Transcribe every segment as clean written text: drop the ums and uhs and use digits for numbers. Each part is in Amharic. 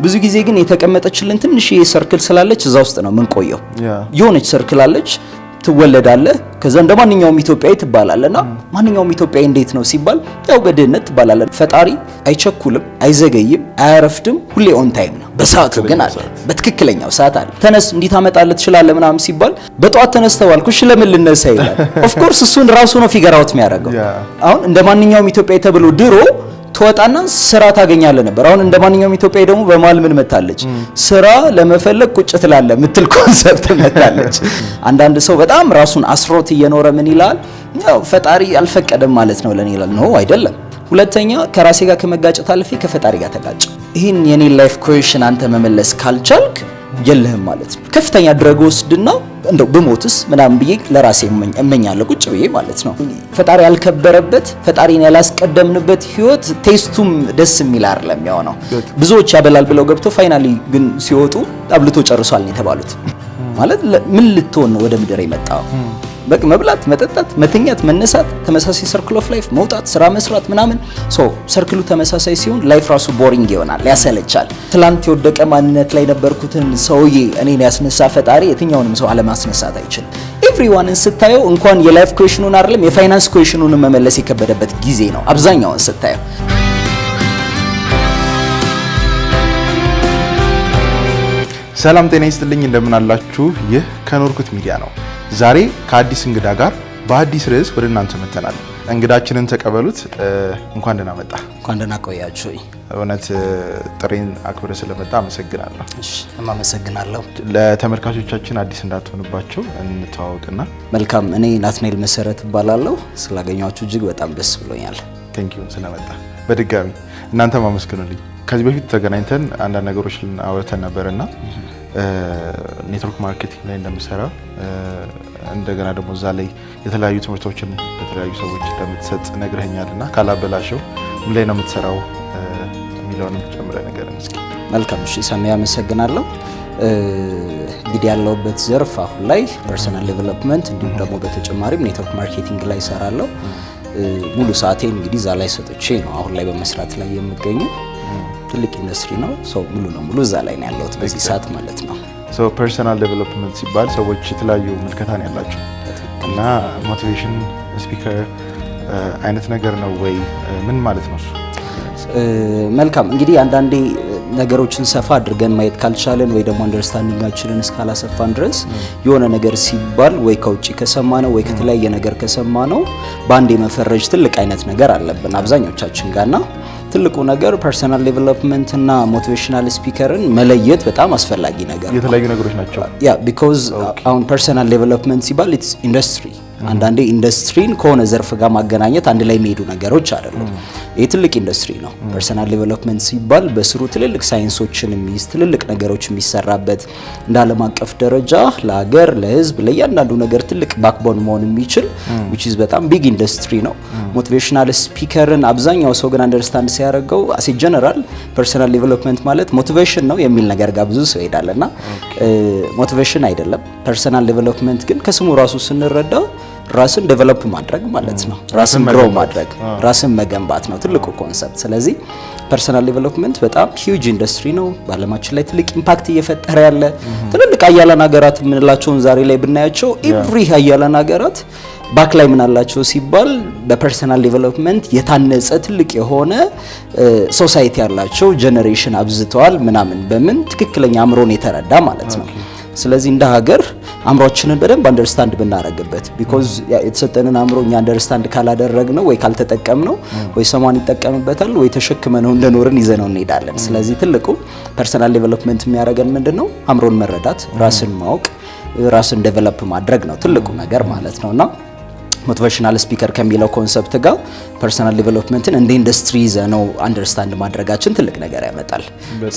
ብዙ ጊዜ ግን የተቀመጠችልን ትንሽ ሰርክል ስላለች እዛ ውስጥ ነው ምን ቆየው የሆነች ሰርክል አለች ትወለዳለህ ከዛ እንደማንኛውም ኢትዮጵያዊ ትባላለና ማንኛውም ኢትዮጵያዊ እንዴት ነው ሲባል ያው በድህነት ትባላለህ ፈጣሪ አይቸኩልም አይዘገይም አያረፍድም ሁሌ ኦን ታይም ነው በሰዓቱ ግን አለ በትክክለኛው ሰዓት አለ ተነስ እንዴት አመጣለህ ትችላለህ ምናምን ሲባል በጧት ተነስተዋልኩ እሺ ለምን ልነሳ ይላል ኦፍ ኮርስ እሱን ራሱ ነው ፊገር አውት የሚያደርገው አሁን እንደማንኛውም ኢትዮጵያዊ ተብሎ ድሮ ተወጣና ስራ ታገኛለህ ነበር አሁን እንደማንኛውም ኢትዮጵያዊ ደግሞ በማል ምን መታለች ስራ ለመፈለግ ቁጭ ትላለህ ምትል ኮንሰፕት መታለች አንዳንድ ሰው በጣም ራሱን አስሮት እየኖረ ምን ይላል ያው ፈጣሪ አልፈቀደም ማለት ነው ለኔ ይላል ነው አይደለም ሁለተኛ ከራሴ ጋር ከመጋጨት አልፌ ከፈጣሪ ጋር ተጋጨ ይሄን የኔ ላይፍ ኩዌሽን አንተ መመለስ ካልቻልክ የለህም ማለት ነው ከፍተኛ ድረግ ወስድና እንደው በሞትስ ምናምን ብዬ ለራሴ እመኛለሁ ቁጭ ብዬ ማለት ነው ፈጣሪ ያልከበረበት ፈጣሪን ያላስቀደምንበት ህይወት ቴስቱም ደስ የሚል አይደለም ያው ብዙዎች ያበላል ብለው ገብቶ ፋይናሊ ግን ሲወጡ አብልቶ ጨርሷል ነው የተባሉት ማለት ምን ልትሆን ነው ወደ ምድር የመጣው በቃ መብላት መጠጣት መተኛት መነሳት ተመሳሳይ ሰርክል ኦፍ ላይፍ መውጣት ስራ መስራት ምናምን ሰርክሉ ተመሳሳይ ሲሆን ላይፍ ራሱ ቦሪንግ ይሆናል ያሰለቻል ትላንት የወደቀ ማንነት ላይ ነበርኩትን ሰውዬ እኔን ያስነሳ ፈጣሪ የትኛውንም ሰው አለማስነሳት አይችልም ኤቭሪዋንን ስታየው እንኳን የላይፍ ኩዌሽኑን አይደለም የፋይናንስ ኩዌሽኑን መመለስ የከበደበት ጊዜ ነው አብዛኛውን ስታየው ሰላም ጤና ይስጥልኝ እንደምን አላችሁ ይህ ከኖርኩት ሚዲያ ነው ዛሬ ከአዲስ እንግዳ ጋር በአዲስ ርዕስ ወደ እናንተ መተናል እንግዳችንን ተቀበሉት እንኳን ደህና መጣ እንኳን ደህና ቆያችሁ እውነት ጥሬን አክብረ ስለመጣ አመሰግናለሁ እሺ አመሰግናለሁ ለተመልካቾቻችን አዲስ እንዳትሆንባቸው እንተዋወቅና መልካም እኔ ናትናኤል መሰረት እባላለሁ ስላገኛችሁ እጅግ በጣም ደስ ብሎኛል ቴንኪው ስለመጣ በድጋሚ እናንተ ማመስገኑልኝ ከዚህ በፊት ተገናኝተን አንዳንድ ነገሮች አውርተን ነበርና ኔትወርክ ማርኬቲንግ ላይ እንደምሰራ እንደገና ደግሞ እዛ ላይ የተለያዩ ትምህርቶችን ለተለያዩ ሰዎች እንደምትሰጥ ነግረኛልና ካላበላሽው ምን ላይ ነው የምትሰራው የሚለውንም ጨምረ ነገር እስኪ መልካም እሺ ሰማይ አመሰግናለሁ እንግዲህ ያለውበት ዘርፍ አሁን ላይ ፐርሰናል ዴቨሎፕመንት እንዲሁም ደግሞ በተጨማሪም ኔትወርክ ማርኬቲንግ ላይ እሰራለሁ ሙሉ ሰዓቴን እንግዲህ እዛ ላይ ሰጥቼ ነው አሁን ላይ በመስራት ላይ የምገኘው ትልቅ ኢንዱስትሪ ነው ሶ ሙሉ ነው ሙሉ እዛ ላይ ነው ያለሁት በዚህ ሰዓት ማለት ነው ሶ ፐርሰናል ዴቨሎፕመንት ሲባል ሰዎች የተለያዩ ምልከታን ያላቸው እና ሞቲቬሽን ስፒከር አይነት ነገር ነው ወይ ምን ማለት ነው እሱ መልካም እንግዲህ አንዳንዴ ነገሮችን ሰፋ አድርገን ማየት ካልቻለን ወይ ደግሞ አንደርስታንዲንጋችንን እስካላሰፋን ድረስ የሆነ ነገር ሲባል ወይ ከውጪ ከሰማነው ወይ ከተለያየ ነገር ከሰማነው ባንዴ መፈረጅ ትልቅ አይነት ነገር አለብን አብዛኞቻችን ጋርና ትልቁ ነገር ፐርሰናል ዴቨሎፕመንት እና ሞቲቬሽናል ስፒከርን መለየት በጣም አስፈላጊ ነገር ነው የተለያዩ ነገሮች ናቸው ያ ቢኮዝ አሁን ፐርሰናል ዴቨሎፕመንት ሲባል ኢትስ ኢንዱስትሪ አንዳንዴ ኢንዱስትሪን ከሆነ ዘርፍ ጋር ማገናኘት አንድ ላይ የሚሄዱ ነገሮች አይደሉም ይህ ትልቅ ኢንዱስትሪ ነው ፐርሰናል ዴቨሎፕመንት ሲባል በስሩ ትልልቅ ሳይንሶችን የሚይዝ ትልልቅ ነገሮች የሚሰራበት እንደ ዓለም አቀፍ ደረጃ ለሀገር ለህዝብ ለእያንዳንዱ ነገር ትልቅ ባክቦን መሆን የሚችል which is በጣም ቢግ ኢንዱስትሪ ነው ሞቲቬሽናል ስፒከርን አብዛኛው ሰው ግን አንደርስታንድ ሲያደርገው አስ ጀነራል ፐርሰናል ዴቨሎፕመንት ማለት ሞቲቬሽን ነው የሚል ነገር ጋር ብዙ ሰው ይሄዳልና ሞቲቬሽን አይደለም ፐርሰናል ዴቨሎፕመንት ግን ከስሙ ራሱ ስንረዳው ራስን ዴቨሎፕ ማድረግ ማለት ነው ራስን ግሮ ማድረግ ራስን መገንባት ነው ትልቁ ኮንሰፕት ስለዚህ ፐርሰናል ዴቨሎፕመንት በጣም ሂውጅ ኢንዱስትሪ ነው ባለማችን ላይ ትልቅ ኢምፓክት እየፈጠረ ያለ ትልልቅ አያላን ሀገራት የምንላቸውን ዛሬ ላይ ብናያቸው ኤቭሪ አያላን ሀገራት ባክ ላይ ምን አላቸው ሲባል በፐርሰናል ዴቨሎፕመንት የታነጸ ትልቅ የሆነ ሶሳይቲ ያላቸው ጄነሬሽን አብዝተዋል ምናምን በምን ትክክለኛ አምሮን የተረዳ ማለት ነው ስለዚህ እንደ ሀገር አምሮአችንን በደንብ አንደርስታንድ ብናረግበት ቢኮዝ የተሰጠንን አምሮ እኛ አንደርስታንድ ካላደረግነው ወይ ካልተጠቀምነው ወይ ሰማን ይጠቀምበታል ወይ ተሸክመነው እንደኖርን ይዘነው እንሄዳለን ስለዚህ ትልቁ ፐርሰናል ዴቨሎፕመንት የሚያደርገን ምንድነው አምሮን መረዳት ራስን ማወቅ ራስን ዴቨሎፕ ማድረግ ነው ትልቁ ነገር ማለት ነውና ሞቲቬሽናል ስፒከር ከሚለው ኮንሰፕት ጋር ፐርሰናል ዴቨሎፕመንትን እንደ ኢንዱስትሪ ይዘነው አንደርስታንድ ማድረጋችን ትልቅ ነገር ያመጣል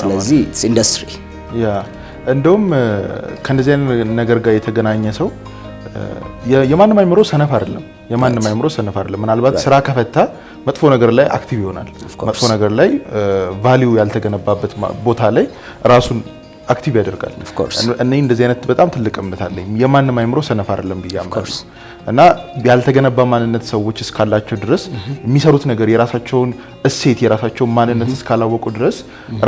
ስለዚህ ኢንዱስትሪ ያ እንደውም ከነዚህ ነገር ጋር የተገናኘ ሰው የማንም አይምሮ ሰነፍ አይደለም ምናልባት ስራ ከፈታ መጥፎ ነገር ላይ አክቲቭ ይሆናል መጥፎ ነገር ላይ ቫልዩ ያልተገነባበት ቦታ ላይ ራሱን አክቲቭ ያደርጋል እኔ እንደዚህ አይነት በጣም ትልቅ እምነት አለኝ የማንም አይምሮ ሰነፍ አይደለም ብያምናለሁ እና ያልተገነባ ማንነት ሰዎች እስካላቸው ድረስ የሚሰሩት ነገር የራሳቸውን እሴት የራሳቸው ማንነት እስካላወቁ ድረስ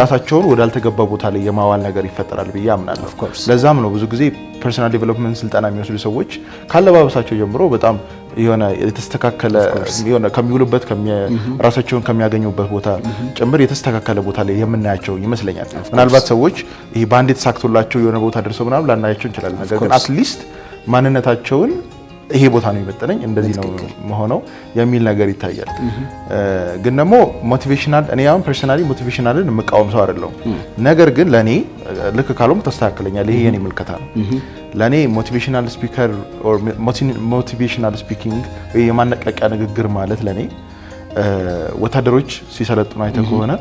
ራሳቸውን ወዳልተገባ ቦታ ላይ የማዋል ነገር ይፈጠራል ብዬ አምናለሁ። ለዛም ነው ብዙ ጊዜ ፐርሰናል ዴቨሎፕመንት ስልጠና የሚወስዱ ሰዎች ካለባበሳቸው ጀምሮ በጣም የሆነ የተስተካከለ የሆነ ከሚውሉበት ራሳቸውን ከሚያገኙበት ቦታ ጭምር የተስተካከለ ቦታ ላይ የምናያቸው ይመስለኛል። ምናልባት ሰዎች ይሄ ባንዴ ተሳክቶላቸው የሆነ ቦታ ደርሰው ምናምን ላናያቸው እንችላለን። ነገር ግን አትሊስት ማንነታቸውን ይሄ ቦታ ነው የሚመጥነኝ እንደዚህ ነው መሆነው የሚል ነገር ይታያል። ግን ደግሞ ሞቲቬሽናል እኔ አሁን ፐርሰናሊ ሞቲቬሽናልን የምቃወም ሰው አይደለሁም። ነገር ግን ለኔ ልክ ካልሆንኩ ተስተካክለኛል። ይሄ የኔ ምልከታ ነው። ለኔ ሞቲቬሽናል ስፒከር ኦር ሞቲቬሽናል ስፒኪንግ ወይ የማነቃቂያ ንግግር ማለት ለኔ ወታደሮች ሲሰለጥኑ አይተህ ከሆነ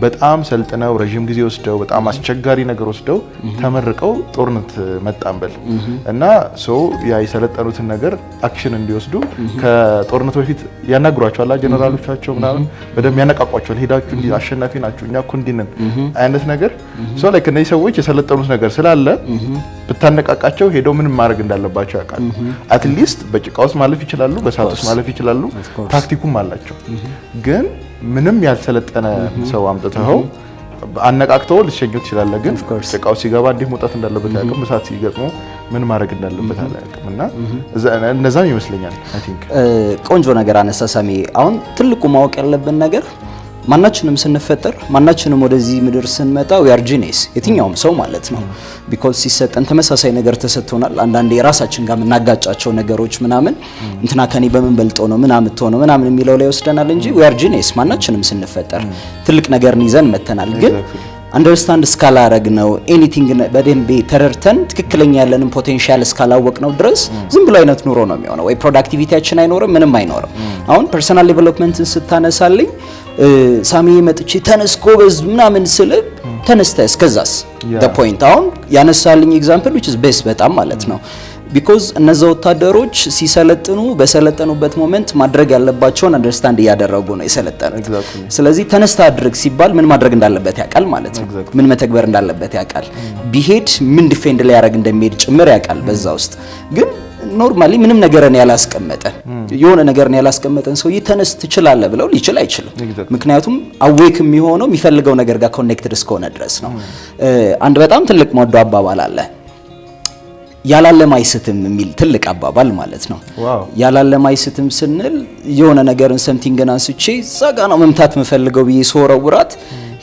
በጣም ሰልጥነው ረጅም ጊዜ ወስደው በጣም አስቸጋሪ ነገር ወስደው ተመርቀው ጦርነት መጣንበል እና ሰው ያ የሰለጠኑትን ነገር አክሽን እንዲወስዱ ከጦርነቱ በፊት ያናግሯቸዋል። ጀነራሎቻቸው ምናምን በደንብ ያነቃቋቸዋል። ሄዳችሁ እንዲ አሸናፊ ናችሁ እኛ እኮ እንዲ ነን አይነት ነገር ሰው ላይ ከነዚህ ሰዎች የሰለጠኑት ነገር ስላለ ብታነቃቃቸው ሄደው ምን ማድረግ እንዳለባቸው ያውቃሉ። አትሊስት በጭቃ ውስጥ ማለፍ ይችላሉ፣ በእሳት ውስጥ ማለፍ ይችላሉ። ታክቲኩም አላቸው። ግን ምንም ያልሰለጠነ ሰው አምጥተው አነቃቅተው ልትሸኙት ትችላለህ። ግን ጭቃው ሲገባ እንዴት መውጣት እንዳለበት ያውቅም፣ እሳት ሲገጥሞ ምን ማድረግ እንዳለበት አያውቅም። እና እነዛም ይመስለኛል አይ ቲንክ ቆንጆ ነገር አነሳሳሚ። አሁን ትልቁ ማወቅ ያለብን ነገር ማናችንም ስንፈጠር ማናችንም ወደዚህ ምድር ስንመጣ we are genius የትኛውም ሰው ማለት ነው። ቢኮዝ ሲሰጠን ተመሳሳይ ነገር ተሰጥቶናል። አንዳንዴ የራሳችን ጋር የምናጋጫቸው ነገሮች ምናምን እንትና ከኔ በምን በልጦ ነው ምን አምጥቶ ነው ምናምን የሚለው ላይ ወስደናል እንጂ we are genius ማናችንም ስንፈጠር ትልቅ ነገርን ይዘን መተናል። ግን አንደርስታንድ እስካላረግ ነው ኤኒቲንግ በደንብ ተረድተን ትክክለኛ ያለንን ፖቴንሻል እስካላወቅ ነው ድረስ ዝም ብሎ አይነት ኑሮ ነው የሚሆነው። ወይ ፕሮዳክቲቪቲያችን አይኖርም፣ ምንም አይኖርም። አሁን ፐርሰናል ዴቨሎፕመንትን ስታነሳልኝ ሳሚ መጥቼ ተነስኮ በዝ ምናምን ስለ ተነስተ እስከዛስ the point አሁን ያነሳልኝ ኤግዛምፕል which is best በጣም ማለት ነው። ቢኮዝ እነዛ ወታደሮች ሲሰለጥኑ በሰለጠኑበት ሞመንት ማድረግ ያለባቸውን አንደርስታንድ እያደረጉ ነው የሰለጠኑት። ስለዚህ ተነስታ አድርግ ሲባል ምን ማድረግ እንዳለበት ያውቃል ማለት ነው። ምን መተግበር እንዳለበት ያውቃል። ቢሄድ ምን ዲፌንድ ሊያደርግ እንደሚሄድ ጭምር ያውቃል በዛ ውስጥ። ግን ኖርማሊ ምንም ነገርን ያላስቀመጠ የሆነ ነገርን ያላስቀመጠን ሰውዬ ተነስ ትችላለህ ብለው ሊችል አይችልም። ምክንያቱም አዌክ የሚሆነው የሚፈልገው ነገር ጋር ኮኔክትድ እስከሆነ ድረስ ነው። አንድ በጣም ትልቅ ሞዶ አባባል አለ ያላለም አይስትም የሚል ትልቅ አባባል ማለት ነው። ያላለም አይስትም ስንል የሆነ ነገርን ሰምቲንግን አንስቼ ዛጋ ነው መምታት የምፈልገው ብዬ ሰወረውራት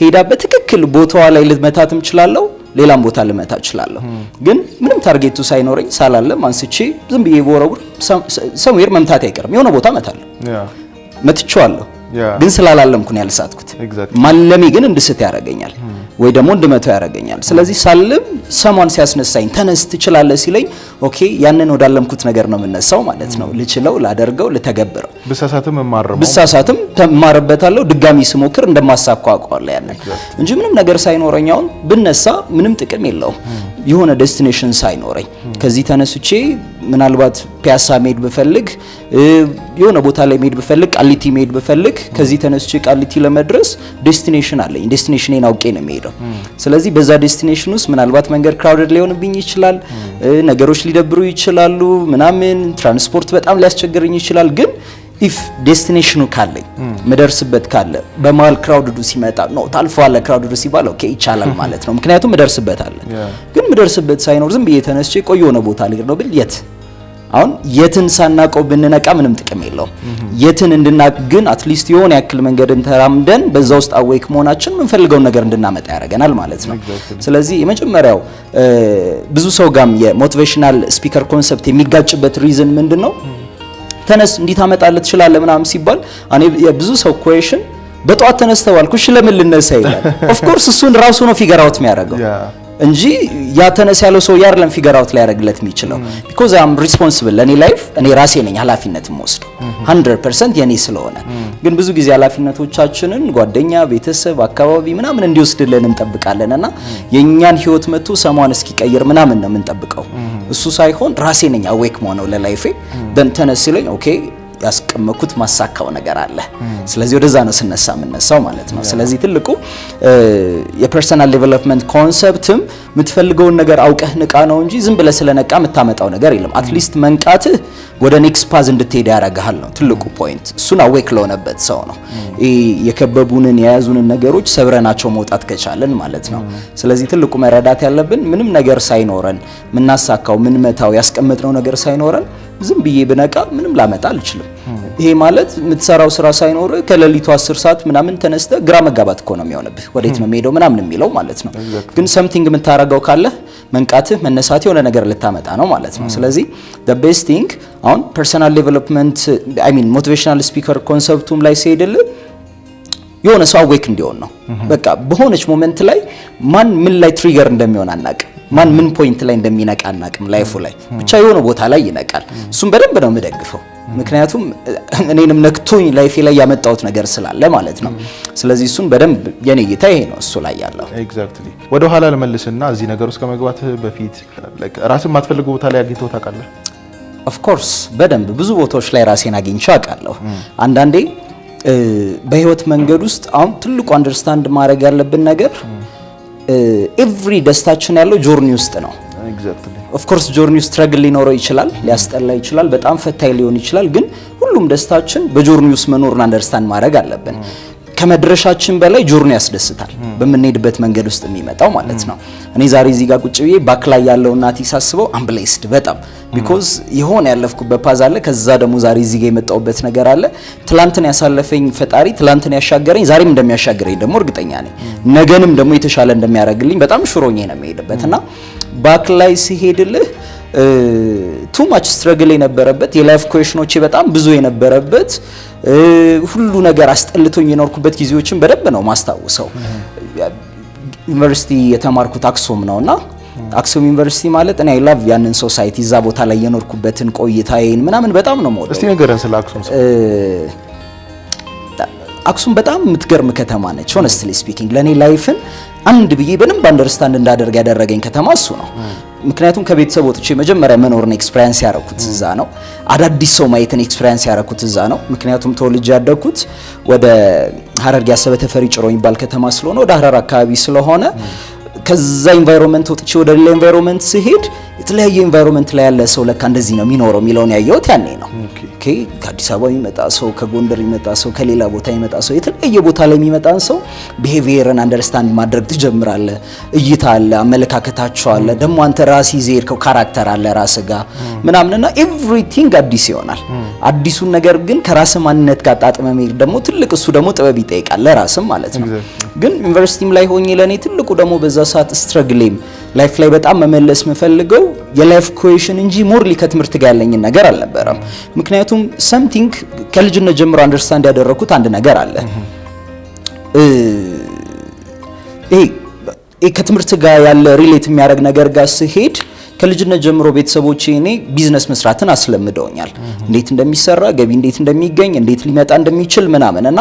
ሄዳ በትክክል ቦታዋ ላይ ልመታትም እችላለሁ፣ ሌላም ቦታ ልመታ እችላለሁ። ግን ምንም ታርጌቱ ሳይኖረኝ ሳላለም አንስቼ ዝም ብዬ ቦረውር ሰምዌር መምታት አይቀርም፣ የሆነ ቦታ መታለሁ። መትቼዋለሁ ግን ስላላለምኩ ነው ያልሳትኩት። ማለሜ ግን እንድስት ያደርገኛል ወይ ደግሞ እንድመተው ያደርገኛል። ስለዚህ ሳልም ሰማን ሲያስነሳኝ ተነስ ትችላለህ ሲለኝ ኦኬ ያንን ወዳለምኩት ነገር ነው የምነሳው ማለት ነው። ልችለው፣ ላደርገው፣ ልተገብረው። ብሳሳትም ተማርበታለሁ። ድጋሚ ስሞክር እንደማሳካው አውቀዋለሁ ያንን እንጂ ምንም ነገር ሳይኖረኝ አሁን ብነሳ ምንም ጥቅም የለውም። የሆነ ዴስቲኔሽን ሳይኖረኝ ከዚህ ተነስቼ ምናልባት ፒያሳ መሄድ ብፈልግ የሆነ ቦታ ላይ መሄድ ብፈልግ ቃሊቲ መሄድ ብፈልግ ከዚህ ተነስቼ ቃሊቲ ለመድረስ ዴስቲኔሽን አለኝ። ዴስቲኔሽኔን አውቄ ነው የምሄደው። ስለዚህ በዛ ዴስቲኔሽን ውስጥ ምናልባት መንገድ ክራውድድ ሊሆንብኝ ይችላል፣ ነገሮች ሊደብሩ ይችላሉ፣ ምናምን ትራንስፖርት በጣም ሊያስቸግረኝ ይችላል። ግን ኢፍ ዴስቲኔሽኑ ካለኝ መደርስበት ካለ በመሃል ክራውድዱ ሲመጣ ነው ታልፈዋለህ ክራውድዱ ሲባል ኦኬ ይቻላል ማለት ነው። ምክንያቱም መደርስበት አለ። ግን መደርስበት ሳይኖር ዝም ብዬ ተነስቼ ቆይ የሆነ ቦታ ልሄድ ነው ብል አሁን የትን ሳናቀው ብንነቃ ምንም ጥቅም የለውም። የትን እንድናቅ ግን አትሊስት የሆነ ያክል መንገድን ተራምደን በዛ ውስጥ አዌክ መሆናችን የምንፈልገውን ነገር እንድናመጣ ያደርገናል ማለት ነው። ስለዚህ የመጀመሪያው ብዙ ሰው ጋም የሞቲቬሽናል ስፒከር ኮንሰፕት የሚጋጭበት ሪዝን ምንድነው? ተነስ እንዴት አመጣለህ ትችላለህ ምናምን ሲባል እኔ የብዙ ሰው ኩዌሽን በጧት ተነስተዋል ኩሽ ለምን ልነሳ ይላል። ኦፍ ኮርስ እሱን ራሱ ነው ፊገር አውት የሚያደርገው እንጂ ያ ተነስ ያለው ሰው ያርለም ፊገር አውት ላይ ያደርግለት የሚችለው because I am responsible ለኔ ላይፍ እኔ ራሴ ነኝ ኃላፊነት የምወስደው 100% የኔ ስለሆነ። ግን ብዙ ጊዜ ኃላፊነቶቻችንን ጓደኛ፣ ቤተሰብ፣ አካባቢ ምናምን እንዲወስድልን እንጠብቃለንና የኛን ህይወት መጥቶ ሰማን እስኪቀይር ምናምን ነው የምንጠብቀው። እሱ ሳይሆን ራሴ ነኝ አዌክ መሆነው ለላይፌ ተነስ ሲለኝ ኦኬ ያስቀመኩት ማሳካው ነገር አለ። ስለዚህ ወደዛ ነው ስነሳ የምነሳው ማለት ነው። ስለዚህ ትልቁ የፐርሰናል ዴቨሎፕመንት ኮንሰፕትም የምትፈልገውን ነገር አውቀህ ንቃ ነው እንጂ ዝም ብለህ ስለነቃ የምታመጣው ነገር የለም። አትሊስት መንቃትህ ወደ ኔክስት ፓዝ እንድትሄድ ያደርግሃል ነው ትልቁ ፖይንት። እሱን አዌክ ለሆነበት ሰው ነው የከበቡንን የያዙንን ነገሮች ሰብረናቸው መውጣት ከቻለን ማለት ነው። ስለዚህ ትልቁ መረዳት ያለብን ምንም ነገር ሳይኖረን ምናሳካው ምን መታው ያስቀመጥነው ነገር ሳይኖረን ዝም ብዬ ብነቃ ምንም ላመጣ አልችልም። ይሄ ማለት የምትሰራው ስራ ሳይኖር ከሌሊቱ 10 ሰዓት ምናምን ተነስተ ግራ መጋባት እኮ ነው የሚሆንብህ። ወዴት ነው የምሄደው ምናምን የሚለው ማለት ነው። ግን ሰምቲንግ የምታረጋው ካለ መንቃትህ መነሳት የሆነ ነገር ልታመጣ ነው ማለት ነው። ስለዚህ the best thing አሁን ፐርሰናል ዴቨሎፕመንት ሞቲቬሽናል ስፒከር ኮንሰፕቱም ላይ ሲሄድልህ የሆነ ሰው አዌክ እንዲሆን ነው። በቃ በሆነች ሞመንት ላይ ማን ምን ላይ ትሪገር እንደሚሆን አናቅም። ማን ምን ፖይንት ላይ እንደሚነቃ አናቅም። ላይፉ ላይ ብቻ የሆነ ቦታ ላይ ይነቃል። እሱም በደንብ ነው የምደግፈው፣ ምክንያቱም እኔንም ነክቶኝ ላይፌ ላይ ያመጣሁት ነገር ስላለ ማለት ነው። ስለዚህ እሱን በደንብ የኔ እይታ ይሄ ነው እሱ ላይ ያለው። ኤግዛክትሊ ወደ ኋላ ልመልስና እዚህ ነገር ውስጥ ከመግባት በፊት ራስን የማትፈልገው ቦታ ላይ አግኝተው ታውቃለህ? ኦፍ ኮርስ በደንብ ብዙ ቦታዎች ላይ ራሴን አግኝቼ አውቃለሁ። አንዳንዴ በህይወት መንገድ ውስጥ አሁን ትልቁ አንደርስታንድ ማድረግ ያለብን ነገር ኤቭሪ ደስታችን ያለው ጆርኒ ውስጥ ነው። ኤግዛክትሊ ኦፍ ኮርስ ጆርኒ ውስጥ ስትራግል ሊኖረው ይችላል፣ ሊያስጠላ ይችላል፣ በጣም ፈታኝ ሊሆን ይችላል። ግን ሁሉም ደስታችን በጆርኒ ውስጥ መኖርን አንደርስታንድ ማድረግ አለብን። ከመድረሻችን በላይ ጆርኒ ያስደስታል፣ በምንሄድበት መንገድ ውስጥ የሚመጣው ማለት ነው። እኔ ዛሬ እዚህ ጋር ቁጭ ብዬ ባክ ላይ ያለው እናቴ ሳስበው አምብሌስድ በጣም ቢኮዝ የሆነ ያለፍኩበት ፓዝ አለ። ከዛ ደግሞ ዛሬ እዚህ ጋር የመጣሁበት ነገር አለ። ትላንትን ያሳለፈኝ ፈጣሪ ትላንትን ያሻገረኝ ዛሬም እንደሚያሻገረኝ ደግሞ እርግጠኛ ነኝ። ነገንም ደግሞ የተሻለ እንደሚያደርግልኝ በጣም ሽሮኝ ነው የሚሄድበትና ባክ ላይ ሲሄድልህ ቱ ማች ስትራግል የነበረበት የላይፍ ኩዌሽኖቼ በጣም ብዙ የነበረበት ሁሉ ነገር አስጠልቶኝ የኖርኩበት ጊዜዎችን በደንብ ነው ማስታውሰው። ዩኒቨርሲቲ የተማርኩት አክሱም ነውና አክሱም ዩኒቨርሲቲ ማለት እኔ አይ ላቭ ያንን ሶሳይቲ እዛ ቦታ ላይ የኖርኩበትን ቆይታዬን ምናምን በጣም ነው የምወደው። እስቲ ንገረን ስለ አክሱም። አክሱም በጣም የምትገርም ከተማ ነች። ሆነስትሊ ስፒኪንግ ለኔ ላይፍን አንድ ብዬ በደንብ አንደርስታንድ እንዳደርግ ያደረገኝ ከተማ እሱ ነው። ምክንያቱም ከቤተሰብ ወጥቼ መጀመሪያ መኖርን ኤክስፒሪየንስ ያደረኩት እዛ ነው። አዳዲስ ሰው ማየትን ኤክስፒሪየንስ ያደረኩት እዛ ነው። ምክንያቱም ተወልጄ ያደግኩት ወደ ሐረርጌ አሰበ ተፈሪ ጭሮ የሚባል ከተማ ስለሆነ ወደ ሐረር አካባቢ ስለሆነ ከዛ ኢንቫይሮንመንት ወጥቼ ወደ ሌላ ኢንቫይሮንመንት ሲሄድ የተለያየ ኢንቫይሮንመንት ላይ ያለ ሰው ለካ እንደዚህ ነው የሚኖረው የሚለውን ያየሁት ያኔ ነው። ኦኬ ከአዲስ አበባ የሚመጣ ሰው፣ ከጎንደር የሚመጣ ሰው፣ ከሌላ ቦታ የሚመጣ ሰው፣ የተለያየ ቦታ ላይ የሚመጣን ሰው ቢሄቪየርን አንደርስታንድ ማድረግ ትጀምራለህ። እይታ አለ፣ አመለካከታቸው አለ፣ ደግሞ አንተ ራስህ ይዘህ የሄድከው ካራክተር አለ ራስህ ጋር ምናምንና ኤቭሪቲንግ አዲስ ይሆናል። አዲሱን ነገር ግን ከራስህ ማንነት ጋር ጣጥመህ መሄድ ደግሞ ትልቅ እሱ ደግሞ ጥበብ ይጠይቃል ለራስህ ማለት ነው። ግን ዩኒቨርሲቲም ላይ ሆኜ ለኔ ትልቁ ደግሞ በዛ ሰዓት ስትራግሌም ላይፍ ላይ በጣም መመለስ የምፈልገው የላይፍ ኩዌሽን እንጂ ሞርሊ ከትምህርት ጋር ያለኝን ነገር አልነበረም። ምክንያቱም ሰምቲንግ ከልጅነት ጀምሮ አንደርስታንድ ያደረኩት አንድ ነገር አለ። ይሄ ከትምህርት ጋር ያለ ሪሌት የሚያደርግ ነገር ጋር ሲሄድ ከልጅነት ጀምሮ ቤተሰቦቼ እኔ ቢዝነስ መስራትን አስለምደውኛል። እንዴት እንደሚሰራ ገቢ እንዴት እንደሚገኝ እንዴት ሊመጣ እንደሚችል ምናምን እና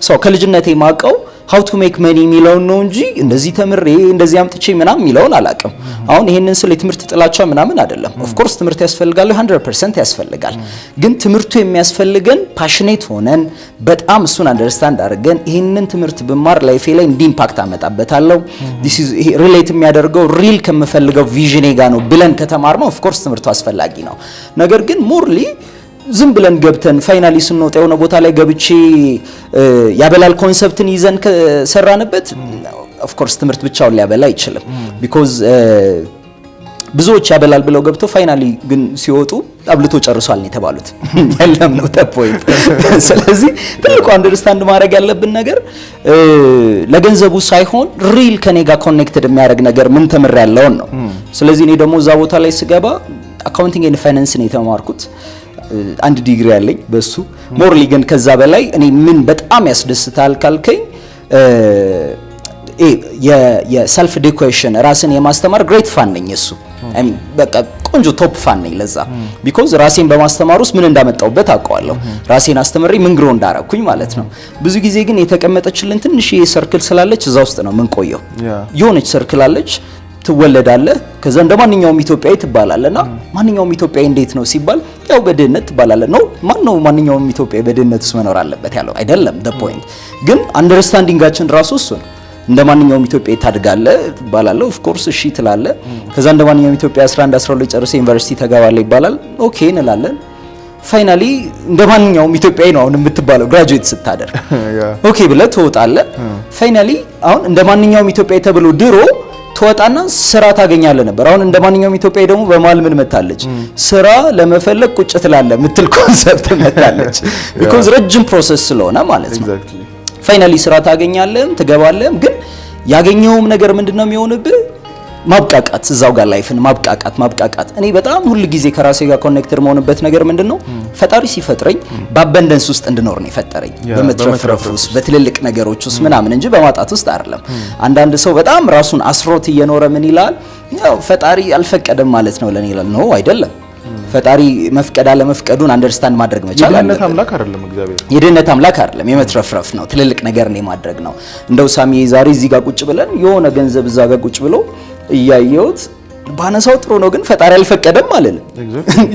ሰው ከልጅነቴ ማቀው how to make money የሚለውን ነው እንጂ እንደዚህ ተምሬ እንደዚህ አምጥቼ ምናምን የሚለውን አላውቅም። አሁን ይሄንን ስለ ትምህርት ጥላቻ ምናምን አይደለም። ኦፍ ኮርስ ትምህርት ያስፈልጋል፣ 100% ያስፈልጋል። ግን ትምህርቱ የሚያስፈልገን ፓሽኔት ሆነን በጣም እሱን አንደርስታንድ አድርገን ይሄንን ትምህርት ብማር ላይፌ ላይ እንዲ ኢምፓክት አመጣበታለሁ this is ሪሌት የሚያደርገው ሪል ከምፈልገው ቪዥኔ ጋር ነው ብለን ከተማርነው ኦፍ ኮርስ ትምህርቱ አስፈላጊ ነው። ነገር ግን ሞርሊ ዝም ብለን ገብተን ፋይናሊ ስንወጣ የሆነ ቦታ ላይ ገብቼ ያበላል ኮንሰፕትን ይዘን ከሰራንበት ኦፍ ኮርስ ትምህርት ብቻውን ሊያበላ አይችልም። ቢኮዝ ብዙዎች ያበላል ብለው ገብተው ፋይናሊ ግን ሲወጡ አብልቶ ጨርሷል ነው የተባሉት። ያለም ነው ተፖይንት። ስለዚህ ትልቁ አንደርስታንድ ማድረግ ያለብን ነገር ለገንዘቡ ሳይሆን ሪል ከኔ ጋር ኮኔክትድ የሚያደርግ ነገር ምን ተምር ያለውን ነው። ስለዚህ እኔ ደግሞ እዛ ቦታ ላይ ስገባ አካውንቲንግ ኤንድ ፋይናንስ ነው የተማርኩት። አንድ ዲግሪ ያለኝ በሱ ሞርሊ ግን ከዛ በላይ እኔ ምን በጣም ያስደስታል ካልከኝ የሰልፍ ዲኩዌሽን ራስን የማስተማር ግሬት ፋን ነኝ። እሱ በቃ ቆንጆ ቶፕ ፋን ነኝ ለዛ ቢኮዝ ራሴን በማስተማር ውስጥ ምን እንዳመጣውበት አውቀዋለሁ። ራሴን አስተምሬ ምን ግሮ እንዳረኩኝ ማለት ነው። ብዙ ጊዜ ግን የተቀመጠችልን ትንሽ ሰርክል ስላለች እዛ ውስጥ ነው ምን ቆየው። የሆነች ሰርክል አለች ትወለዳለህ ከዛ እንደማንኛውም ኢትዮጵያዊ ትባላለና ማንኛውም ኢትዮጵያዊ እንዴት ነው ሲባል ያው በድህነት ትባላለህ ነው ማንኛውም ኢትዮጵያዊ በድህነት ውስጥ መኖር አለበት ያለው አይደለም the point ግን አንደርስታንዲንጋችን ራሱ እሱ ነው እንደማንኛውም ኢትዮጵያዊ ታድጋለህ ትባላለህ ኦፍ ኮርስ እሺ ትላለህ ከዛ እንደማንኛውም ኢትዮጵያዊ 11 12 ጨርሰህ ዩኒቨርሲቲ ተገባለህ ይባላል ኦኬ እንላለን ፋይናሊ እንደማንኛውም ኢትዮጵያዊ ነው አሁን የምትባለው ግራጁዌት ስታደርግ ኦኬ ብለህ ትወጣለህ ፋይናሊ አሁን እንደማንኛውም ኢትዮጵያዊ ተብሎ ድሮ ተወጣና ስራ ታገኛለህ ነበር አሁን እንደማንኛውም ኢትዮጵያዊ ደግሞ በማል ምን መታለች ስራ ለመፈለግ ቁጭ ትላለህ ምትል ኮንሰፕት መታለች because ረጅም ፕሮሰስ ስለሆነ ማለት ነው ፋይናሊ ስራ ታገኛለህ ትገባለህ ግን ያገኘውም ነገር ምንድነው የሚሆንብህ ማብቃቃት እዛው ጋር ላይፍን ማብቃቃት እኔ በጣም ሁሉ ጊዜ ከራሴ ጋር ኮኔክትድ መሆንበት ነገር ምንድነው ፈጣሪ ሲፈጥረኝ በአበንደንስ ውስጥ እንድኖር ነው የፈጠረኝ በመትረፍረፍ ውስጥ በትልልቅ ነገሮች ውስጥ ምናምን እንጂ በማጣት ውስጥ አይደለም አንዳንድ ሰው በጣም ራሱን አስሮት እየኖረ ምን ይላል ያው ፈጣሪ አልፈቀደም ማለት ነው ለኔ ይላል ነው አይደለም ፈጣሪ መፍቀድ አለ መፍቀዱን አንደርስታንድ ማድረግ መቻል አለ የድህነት አምላክ አይደለም እግዚአብሔር የድህነት አምላክ አይደለም የመትረፍረፍ ነው ትልልቅ ነገር ነው ማድረግ ነው እንደው ሳሚ ዛሬ እዚህ ጋር ቁጭ ብለን የሆነ ገንዘብ እዛ ጋር ቁጭ ብሎ እያየሁት ባነሳው ጥሩ ነው ግን ፈጣሪ አልፈቀደም ማለት ነው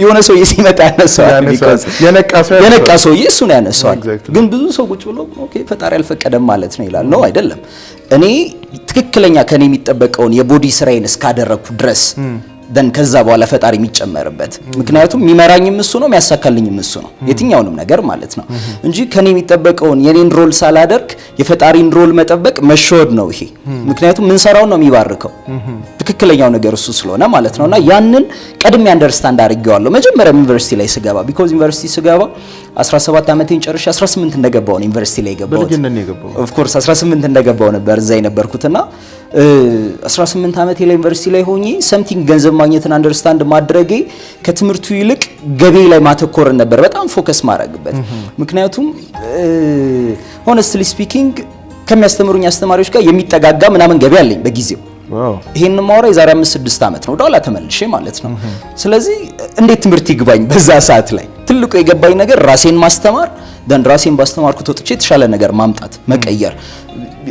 የሆነ ሰው ሲመጣ ያነሳዋል የነቃ ሰው እሱ ነው ያነሳዋል ግን ብዙ ሰው ቁጭ ብሎ ኦኬ ፈጣሪ አልፈቀደም ማለት ነው ይላል ነው አይደለም እኔ ትክክለኛ ከኔ የሚጠበቀውን የቦዲ ስራዬን እስካደረኩ ድረስ ደን ከዛ በኋላ ፈጣሪ የሚጨመርበት ምክንያቱም የሚመራኝም እሱ ነው የሚያሳካልኝም እሱ ነው የትኛውንም ነገር ማለት ነው እንጂ ከኔ የሚጠበቀውን የኔን ሮል ሳላደርግ የፈጣሪን ሮል መጠበቅ መሸወድ ነው ይሄ ምክንያቱም ምን ሰራው ነው የሚባርከው ትክክለኛው ነገር እሱ ስለሆነ ማለት ነውና ያንን ቀድሜ አንደርስታንድ አድርጌዋለሁ መጀመሪያ ዩኒቨርሲቲ ላይ ስገባ because ዩኒቨርሲቲ ስገባ 17 ዓመቴን ጨርሼ 18 እንደገባው ነው ዩኒቨርሲቲ ላይ ገባሁት ኦፍ ኮርስ 18 እንደገባው ነበር እዛ የነበርኩትና 18 ዓመቴ ላይ ዩኒቨርሲቲ ላይ ሆኜ something ገንዘብ ማግኘትን አንደርስታንድ ማድረጌ ከትምህርቱ ይልቅ ገቢ ላይ ማተኮር ነበር በጣም ፎከስ ማድረግበት ምክንያቱም honestly speaking ከሚያስተምሩኝ አስተማሪዎች ጋር የሚጠጋጋ ምናምን ገቢ አለኝ በጊዜው ይሄን ማውራ የዛሬ 5-6 ዓመት ነው ዳላ ተመልሼ ማለት ነው ስለዚህ እንዴት ትምህርት ይግባኝ በዛ ሰዓት ላይ ትልቁ የገባኝ ነገር ራሴን ማስተማር ደን ራሴን ባስተማርኩት ወጥቼ የተሻለ ነገር ማምጣት መቀየር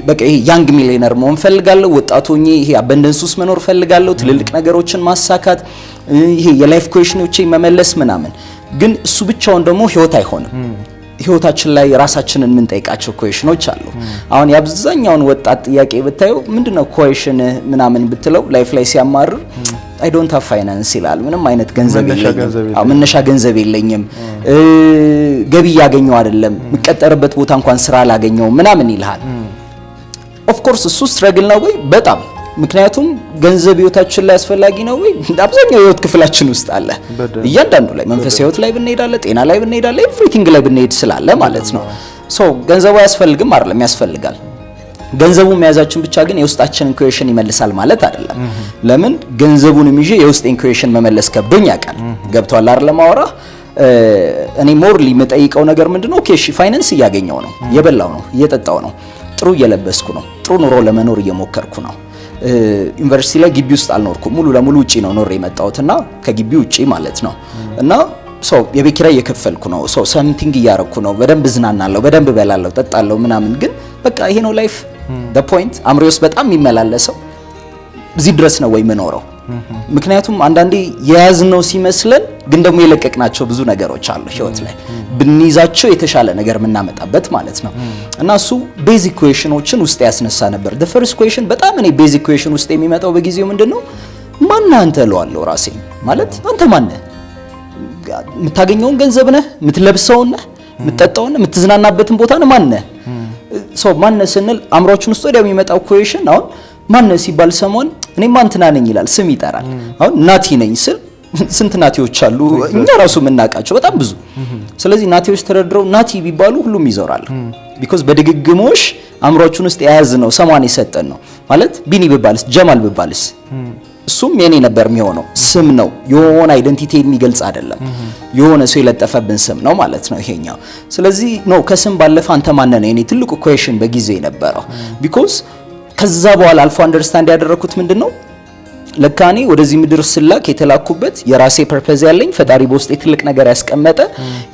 በቃ ይሄ ያንግ ሚሊየነር መሆን ፈልጋለሁ ወጣቶኝ ይሄ አበንደንስ ውስጥ መኖር ፈልጋለሁ ትልልቅ ነገሮችን ማሳካት ይሄ የላይፍ ኩዌሽኖችን መመለስ ምናምን ግን እሱ ብቻውን ደግሞ ህይወት አይሆንም ህይወታችን ላይ ራሳችንን ምን ጠይቃቸው ኩዌሽኖች አሉ አሁን ያብዛኛውን ወጣት ጥያቄ ብታዩ ምንድነው ኩዌሽን ምናምን ብትለው ላይፍ ላይ ሲያማርር I don't have finance ይላል ምንም አይነት ገንዘብ የለኝም መነሻ ገንዘብ የለኝም ገቢ ያገኘው አይደለም መቀጠርበት ቦታ እንኳን ስራ አላገኘው ምናምን ይልሃል ኦፍ ኮርስ እሱ ስትራግል ነው ወይ በጣም ምክንያቱም ገንዘብ ህይወታችን ላይ አስፈላጊ ነው ወይ አብዛኛው ህይወት ክፍላችን ውስጥ አለ እያንዳንዱ ላይ መንፈሳዊ ህይወት ላይ ብንሄዳለን ጤና ላይ ብንሄዳለን ኤቭሪቲንግ ላይ ብንሄድ ስላለ ማለት ነው ሶ ገንዘቡ ያስፈልግም አይደለም ያስፈልጋል ገንዘቡ መያዛችን ብቻ ግን የውስጣችንን ኩዌሽን ይመልሳል ማለት አይደለም ለምን ገንዘቡንም ይዤ የውስጤን ኩዌሽን መመለስ ከብዶኝ ያውቃል ገብቷል አይደለም አወራ እኔ ሞርሊ መጠይቀው ነገር ምንድነው ኦኬ እሺ ፋይናንስ እያገኘው ነው እየበላው ነው እየጠጣው ነው ጥሩ እየለበስኩ ነው ጥሩ ኑሮ ለመኖር እየሞከርኩ ነው ዩኒቨርሲቲ ላይ ግቢ ውስጥ አልኖርኩም ሙሉ ለሙሉ ውጪ ነው ኖር የመጣሁትና ከግቢ ውጪ ማለት ነው እና ሶ የቤት ኪራይ እየከፈልኩ ነው ሶ ሰምቲንግ እያረኩ ነው በደንብ ዝናናለሁ በደንብ በላለሁ ጠጣለሁ ምናምን ግን በቃ ይሄ ነው ላይፍ the point አምሪውስ በጣም የሚመላለሰው እዚህ ድረስ ነው ወይ መኖረው ምክንያቱም አንዳንዴ የያዝነው ሲመስለን ግን ደግሞ የለቀቅናቸው ብዙ ነገሮች አሉ ህይወት ላይ ብንይዛቸው የተሻለ ነገር ምናመጣበት ማለት ነው እና እሱ ቤዚክ ኩዌሽኖችን ውስጥ ያስነሳ ነበር the first question በጣም እኔ ቤዚክ ኩዌሽን ውስጥ የሚመጣው በጊዜው ምንድነው ማን አንተ ለዋለው ራሴ ማለት አንተ ማን ነህ የምታገኘውን ገንዘብ ነህ የምትለብሰው ነህ የምትጠጣው ነህ የምትዝናናበትን ቦታ ነህ ማን ነህ ሶ ማን ነህ ስንል አምሮችን ውስጥ ወዲያው የሚመጣው ኩዌሽን አሁን ማን ነህ ሲባል ሰሞን እኔ ማንትና ነኝ ይላል ስም ይጠራል አሁን ናቲ ነኝ ስል ስንት ናቲዎች አሉ እኛ ራሱ የምናውቃቸው በጣም ብዙ ስለዚህ ናቲዎች ተደርድረው ናቲ ቢባሉ ሁሉም ይዞራል because በድግግሞሽ አምሮችን ውስጥ የያዝ ነው ሰማን የሰጠን ነው ማለት ቢኒ ቢባልስ ጀማል ቢባልስ እሱም የኔ ነበር የሚሆነው ስም ነው የሆነ አይደንቲቲ የሚገልጽ አይደለም የሆነ ሰው የለጠፈብን ስም ነው ማለት ነው ይሄኛው ስለዚህ ነው ከስም ባለፈ አንተ ማን ነህ የኔ ትልቁ ኩዌሽን በጊዜው የነበረው because ከዛ በኋላ አልፎ አንደርስታንድ ያደረኩት ምንድነው ለካኔ ወደዚህ ምድር ስላክ የተላኩበት የራሴ ፐርፐዝ ያለኝ ፈጣሪ በውስጤ ትልቅ ነገር ያስቀመጠ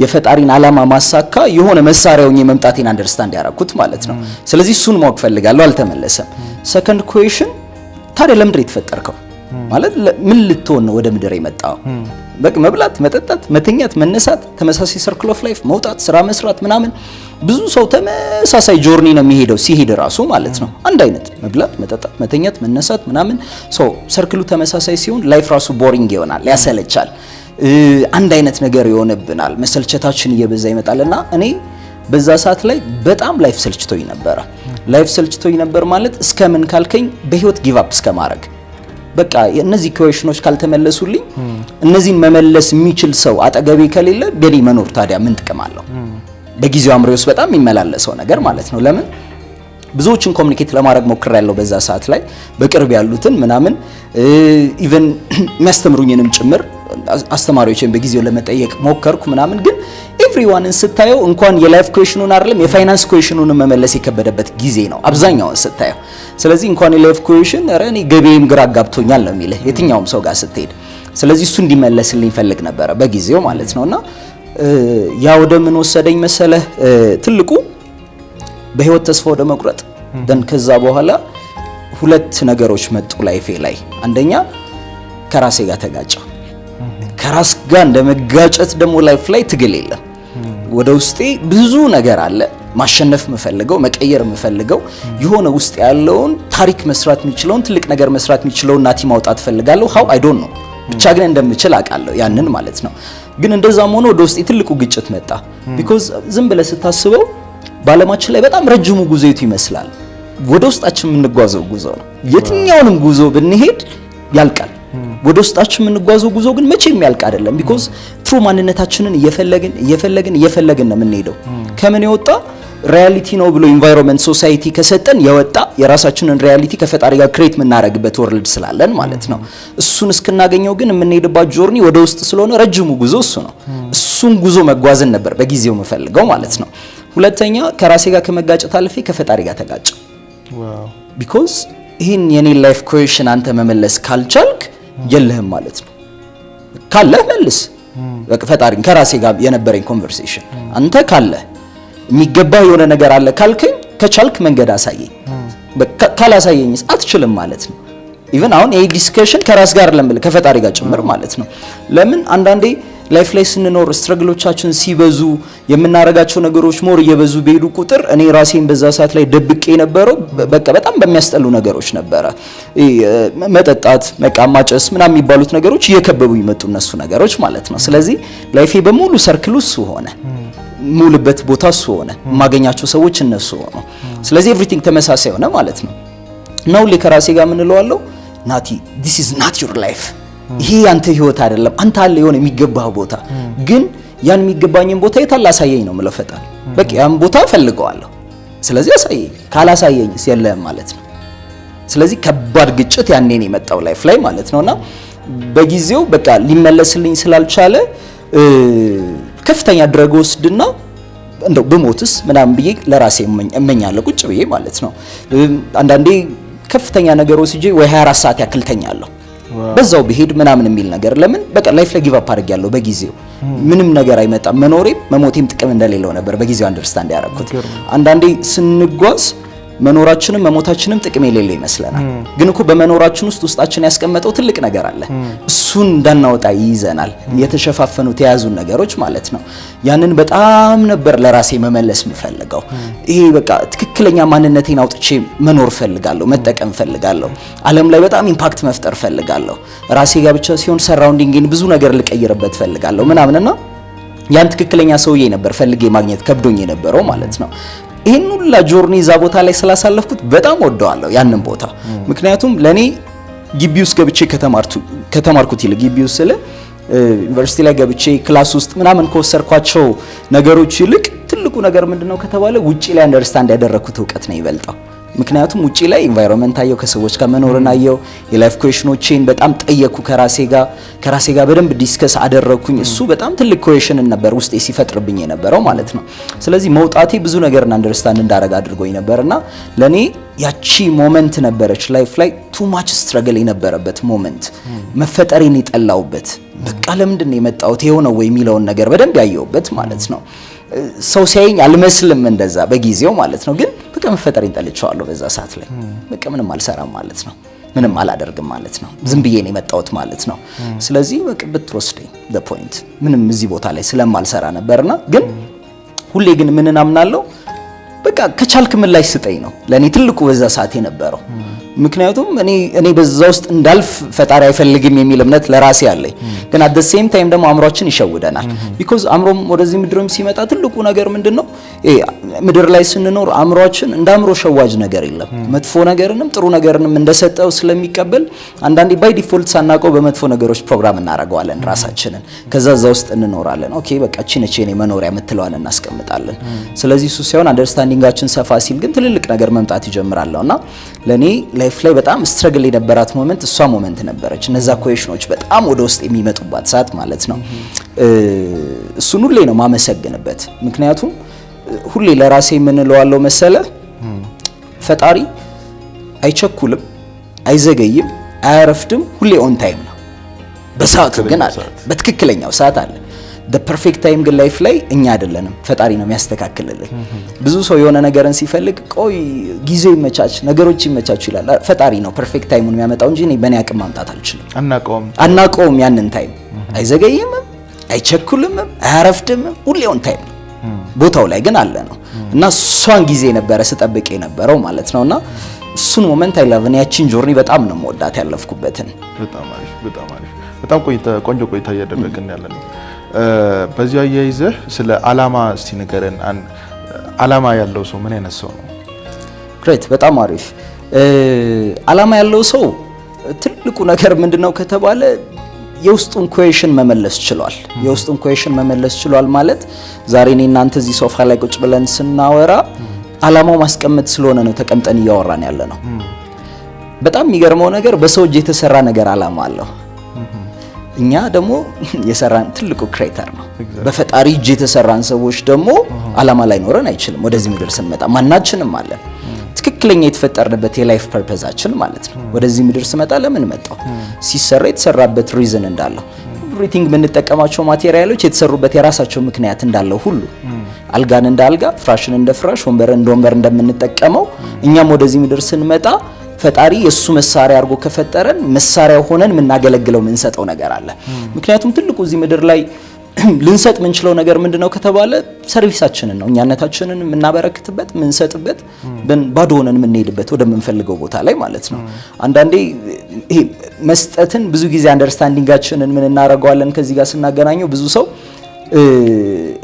የፈጣሪን ዓላማ ማሳካ የሆነ መሳሪያው የመምጣቴን አንደርስታንድ ያደረኩት ማለት ነው ስለዚህ እሱን ማወቅ ፈልጋለሁ አልተመለሰም ሰከንድ ኩዌሽን ታዲያ ለምንድን የተፈጠርከው ማለት ምን ልትሆን ነው ወደ ምድር የመጣው? በቃ መብላት፣ መጠጣት፣ መተኛት፣ መነሳት፣ ተመሳሳይ ሰርክል ኦፍ ላይፍ መውጣት፣ ስራ መስራት ምናምን። ብዙ ሰው ተመሳሳይ ጆርኒ ነው የሚሄደው ሲሄድ ራሱ ማለት ነው። አንድ አይነት መብላት፣ መጠጣት፣ መተኛት፣ መነሳት ምናምን። ሶ ሰርክሉ ተመሳሳይ ሲሆን ላይፍ ራሱ ቦሪንግ ይሆናል፣ ያሰለቻል። አንድ አይነት ነገር ይሆንብናል፣ መሰልቸታችን እየበዛ ይመጣልና እኔ በዛ ሰዓት ላይ በጣም ላይፍ ሰልችቶኝ ነበር። ላይፍ ሰልችቶኝ ነበር ማለት እስከምን ካልከኝ በህይወት ጊቭ አፕ እስከማድረግ በቃ እነዚህ ኩዌሽኖች ካልተመለሱልኝ እነዚህን መመለስ የሚችል ሰው አጠገቤ ከሌለ በኔ መኖር ታዲያ ምን ጥቅም አለው? በጊዜው አምሮዬ ውስጥ በጣም የሚመላለሰው ነገር ማለት ነው። ለምን ብዙዎችን ኮሙኒኬት ለማድረግ ሞክሬያለሁ በዛ ሰዓት ላይ በቅርብ ያሉትን ምናምን ኢቭን የሚያስተምሩኝንም ጭምር አስተማሪዎችን በጊዜው ለመጠየቅ ሞከርኩ ምናምን። ግን ኤቭሪዋንን ስታየው እንኳን የላይፍ ኩዌሽኑን አይደለም የፋይናንስ ኩዌሽኑን መመለስ የከበደበት ጊዜ ነው አብዛኛውን ስታየው። ስለዚህ እንኳን የላይፍ ኩዌሽን እኔ ገበዬም ግራ አጋብቶኛል ነው የሚልህ የትኛውም ሰው ጋር ስትሄድ። ስለዚህ እሱ እንዲመለስልኝ ፈልግ ነበረ በጊዜው ማለት ነውና ያ ወደ ምን ወሰደኝ መሰለህ? ትልቁ በህይወት ተስፋ ወደ መቁረጥ ደን ከዛ በኋላ ሁለት ነገሮች መጡ ላይፌ ላይ። አንደኛ ከራሴ ጋር ተጋጨው። ከራስ ጋር እንደመጋጨት ደግሞ ላይፍ ላይ ትግል የለም። ወደ ውስጤ ብዙ ነገር አለ ማሸነፍ የምፈልገው መቀየር የምፈልገው የሆነ ውስጥ ያለውን ታሪክ መስራት የሚችለውን ትልቅ ነገር መስራት የሚችለውን ናቲ ማውጣት ፈልጋለሁ። how I don't know ብቻ ግን እንደምችል አውቃለሁ ያንን ማለት ነው። ግን እንደዛም ሆኖ ወደ ውስጤ ትልቁ ግጭት መጣ። because ዝም ብለህ ስታስበው በዓለማችን ላይ በጣም ረጅሙ ጉዞ የቱ ይመስላል? ወደ ውስጣችን የምንጓዘው ጉዞ ነው። የትኛውንም ጉዞ ብንሄድ ያልቃል። ወደ ውስጣችን የምንጓዘው ጉዞ ግን መቼም ያልቅ አይደለም። because ትሩ ማንነታችንን እየፈለግን ነው የምንሄደው። ከምን የወጣ ሪያሊቲ ነው ብሎ ኢንቫይሮንመንት ሶሳይቲ ከሰጠን የወጣ የራሳችንን ሪያሊቲ ከፈጣሪ ጋር ክሬት የምናደርግበት ወርልድ ስላለን ማለት ነው። እሱን እስክናገኘው ግን የምንሄድባት ጆርኒ ወደ ውስጥ ስለሆነ ረጅሙ ጉዞ እሱ ነው። እሱን ጉዞ መጓዝን ነበር በጊዜው የምፈልገው ማለት ነው። ሁለተኛ ከራሴ ጋር ከመጋጨት አልፌ ከፈጣሪ ጋር ተጋጨ። because ይሄን የኔ ላይፍ ኩዌሽን አንተ መመለስ ካልቻልክ የለህም ማለት ነው። ካለህ መልስ። በቃ ፈጣሪን ከራሴ ጋር የነበረኝ ኮንቨርሴሽን አንተ ካለህ የሚገባ የሆነ ነገር አለ ካልከኝ ከቻልክ መንገድ አሳየኝ። ካላሳየኝስ አትችልም ማለት ነው። ኢቭን አሁን ይሄ ዲስከሽን ከራስ ጋር ለምን ከፈጣሪ ጋር ጭምር ማለት ነው። ለምን አንዳንዴ ላይፍ ላይ ስንኖር ስትራግሎቻችን ሲበዙ የምናረጋቸው ነገሮች ሞር እየበዙ በሄዱ ቁጥር እኔ ራሴን በዛ ሰዓት ላይ ደብቄ የነበረው በቃ በጣም በሚያስጠሉ ነገሮች ነበረ። መጠጣት፣ መቃም፣ ማጨስ ምናምን የሚባሉት ነገሮች እየከበቡ ይመጡ እነሱ ነገሮች ማለት ነው። ስለዚህ ላይፌ በሙሉ ሰርክል እሱ ሆነ፣ ሙሉበት ቦታ እሱ ሆነ፣ የማገኛቸው ሰዎች እነሱ ሆነ። ስለዚህ ኤቭሪቲንግ ተመሳሳይ ሆነ ማለት ነው። ነው ለከራሴ ጋር ምን እለዋለሁ? ናቲ this is not your life ይሄ አንተ ህይወት አይደለም። አንተ አለ የሆነ የሚገባህ ቦታ ግን ያን የሚገባኝን ቦታ የታለ አሳየኝ ነው የምለው ፈጣሪ። በቃ ያን ቦታ ፈልገዋለሁ። ስለዚህ አሳየኝ፣ ካላሳየኝስ የለህም ማለት ነው። ስለዚህ ከባድ ግጭት ያኔ ነው የመጣው ላይፍ ላይ ማለት ነውና በጊዜው በቃ ሊመለስልኝ ስላልቻለ ከፍተኛ ድረግ ወስድና እንደው በሞትስ ምናምን ብዬ ለራሴ እመኛለሁ ቁጭ ብዬ ማለት ነው። አንዳንዴ ከፍተኛ ነገር ወስጄ ወይ 24 ሰዓት ያክል ተኛለሁ በዛው በሄድ ምናምን የሚል ነገር። ለምን በቃ ላይፍ ላይ ጊቭ አፕ አድርጌያለሁ በጊዜው። ምንም ነገር አይመጣም፣ መኖሬም መሞቴም ጥቅም እንደሌለው ነበር በጊዜው አንደርስታንድ ያደረኩት። አንዳንዴ ስንጓዝ መኖራችንም መሞታችንም ጥቅም የሌለው ይመስለናል። ግን እኮ በመኖራችን ውስጣችን ያስቀመጠው ትልቅ ነገር አለ። እሱን እንዳናወጣ ይይዘናል፣ የተሸፋፈኑ ተያዙን ነገሮች ማለት ነው። ያንን በጣም ነበር ለራሴ መመለስ የምፈልገው። ይሄ በቃ ትክክለኛ ማንነቴን አውጥቼ መኖር ፈልጋለሁ፣ መጠቀም ፈልጋለሁ፣ ዓለም ላይ በጣም ኢምፓክት መፍጠር ፈልጋለሁ። ራሴ ጋር ብቻ ሲሆን ሰራውንዲንግን ብዙ ነገር ልቀይርበት ፈልጋለሁ ምናምንና ያን ትክክለኛ ሰውዬ ነበር ፈልጌ ማግኘት ከብዶኝ የነበረው ማለት ነው። ይሄን ሁሉ ጆርኒ ዛ ቦታ ላይ ስላሳለፍኩት በጣም ወደዋለሁ ያንን ቦታ። ምክንያቱም ለኔ ግቢ ውስጥ ገብቼ ከተማርኩት ይልቅ ግቢ ውስጥ ስለ ዩኒቨርሲቲ ላይ ገብቼ ክላስ ውስጥ ምናምን ከወሰርኳቸው ነገሮች ይልቅ ትልቁ ነገር ምንድነው ከተባለ ውጪ ላይ አንደርስታንድ ያደረኩት እውቀት ነው ይበልጣው። ምክንያቱም ውጪ ላይ ኢንቫይሮንመንት አየው፣ ከሰዎች ጋር መኖርን አየው፣ የላይፍ ኩዌሽኖቼን በጣም ጠየኩ ከራሴ ጋር በደንብ ዲስከስ አደረኩኝ። እሱ በጣም ትልቅ ኩዌሽን ነበር ውስጤ ሲፈጥርብኝ የነበረው ማለት ነው። ስለዚህ መውጣቴ ብዙ ነገርን አንደርስታንድ እንዳደረግ አድርጎኝ ነበርና ለኔ ያቺ ሞመንት ነበረች ላይፍ ላይ ቱ ማች ስትራግል የነበረበት ሞመንት፣ መፈጠሬን የጠላውበት በቃ ለምንድን ነው የመጣሁት ይሄው ነው ወይ የሚለውን ነገር በደንብ ያየውበት ማለት ነው። ሰው ሲያየኝ አልመስልም እንደዛ በጊዜው ማለት ነው። ግን በቃ መፈጠሬን ጠልቼዋለሁ በዛ ሰዓት ላይ በቃ ምንም አልሰራም ማለት ነው። ምንም አላደርግም ማለት ነው። ዝም ብዬ ነው የመጣሁት ማለት ነው። ስለዚህ በቃ ብትወስደኝ the point ምንም እዚህ ቦታ ላይ ስለማልሰራ ነበርና ግን ሁሌ ግን ምን እናምናለሁ በቃ ከቻልክ ምላሽ ስጠኝ ነው ለኔ ትልቁ በዛ ሰዓት የነበረው። ምክንያቱም እኔ በዛ ውስጥ እንዳልፍ ፈጣሪ አይፈልግም የሚል እምነት ለራሴ አለኝ። ግን at the same time ደግሞ አእምሮአችን ይሸውደናል። because አእምሮም ወደዚህ ምድርም ሲመጣ ትልቁ ነገር ምንድነው ምድር ላይ ስንኖር አእምሮአችን እንደ አእምሮ ሸዋጅ ነገር የለም። መጥፎ ነገርንም ጥሩ ነገርንም እንደሰጠው ስለሚቀበል አንዳንዴ ባይ ዲፎልት ሳናቀው በመጥፎ ነገሮች ፕሮግራም እናደርገዋለን ራሳችንን። ከዛ እዛ ውስጥ እንኖራለን። ኦኬ በቃ እቺ ነች የኔ መኖሪያ የምትለዋን እናስቀምጣለን። ስለዚህ እሱ ሳይሆን አንደርስታንዲንጋችን ሰፋ ሲል ግን ትልልቅ ነገር መምጣት ይጀምራልና ለኔ ላይፍ ላይ በጣም ስትረግል የነበራት ሞመንት እሷ ሞመንት ነበረች። እነዛ ኩዌሽኖች በጣም ወደ ውስጥ የሚመጡባት ሰዓት ማለት ነው። እሱን ሁሌ ነው ማመሰግንበት። ምክንያቱም ሁሌ ለራሴ የምንለዋለው መሰለ ፈጣሪ አይቸኩልም፣ አይዘገይም፣ አያረፍድም፣ ሁሌ ኦን ታይም ነው። በሰዓቱ ግን አለ፣ በትክክለኛው ሰዓት አለ። the perfect time ግን ላይፍ ላይ እኛ አይደለንም፣ ፈጣሪ ነው የሚያስተካክልልን። ብዙ ሰው የሆነ ነገርን ሲፈልግ ቆይ ጊዜው ይመቻች ነገሮች ይመቻቹ ይላል። ፈጣሪ ነው ፐርፌክት ታይሙን የሚያመጣው እንጂ እኔ በእኔ አቅም ማምጣት አልችልም። አናውቀውም ያንን ታይም። አይዘገይም፣ አይቸኩልም፣ አያረፍድም፣ ሁሌ ኦን ታይም ቦታው ላይ ግን አለ ነው። እና እሷን ጊዜ ነበረ ስጠብቅ የነበረው ማለት ነውና እሱን ሞመንት አይ ላቭ ያቺን ጆርኒ በጣም ነው የምወዳት ያለፍኩበትን። በጣም አሪፍ በጣም አሪፍ በጣም ቆንጆ ቆይታ እያደረግን ያለን ነው። በዚህ አያይዘህ ስለ አላማ እስቲ ንገረን። አላማ ያለው ሰው ምን አይነት ሰው ነው? ግሬት በጣም አሪፍ። አላማ ያለው ሰው ትልቁ ነገር ምንድነው ከተባለ የውስጡን ኩዌሽን መመለስ ችሏል። የውስጡን ኩዌሽን መመለስ ችሏል ማለት ዛሬ እኔ እናንተ እዚህ ሶፋ ላይ ቁጭ ብለን ስናወራ አላማው ማስቀመጥ ስለሆነ ነው ተቀምጠን እያወራን ያለ ነው። በጣም የሚገርመው ነገር በሰው እጅ የተሰራ ነገር አላማ አለው። እኛ ደግሞ የሰራን ትልቁ ክሬተር ነው። በፈጣሪ እጅ የተሰራን ሰዎች ደግሞ አላማ ላይ ኖረን አይችልም። ወደዚህ ምድር ስንመጣ ማናችንም አለን ትክክለኛ የተፈጠርንበት የላይፍ ፐርፐዛችን ማለት ነው። ወደዚህ ምድር ስመጣ ለምን መጣው ሲሰራ የተሰራበት ሪዝን እንዳለው ኤቭሪቲንግ የምንጠቀማቸው ማቴሪያሎች የተሰሩበት የራሳቸው ምክንያት እንዳለው ሁሉ አልጋን እንደ አልጋ፣ ፍራሽን እንደ ፍራሽ፣ ወንበር እንደ ወንበር እንደምንጠቀመው እኛም ወደዚህ ምድር ስንመጣ ፈጣሪ የሱ መሳሪያ አድርጎ ከፈጠረን መሳሪያ ሆነን የምናገለግለው የምንሰጠው ነገር አለ። ምክንያቱም ትልቁ እዚህ ምድር ላይ ልንሰጥ ምንችለው ነገር ምንድነው ከተባለ ሰርቪሳችንን ነው። እኛነታችንን የምናበረክትበት የምንሰጥበት ባዶ ሆነን የምንሄድበት ወደምንፈልገው ቦታ ላይ ማለት ነው። አንዳንዴ ይሄ መስጠትን ብዙ ጊዜ አንደርስታንዲንጋችንን ምን እናደርገዋለን ከዚህ ጋር ስናገናኘው ብዙ ሰው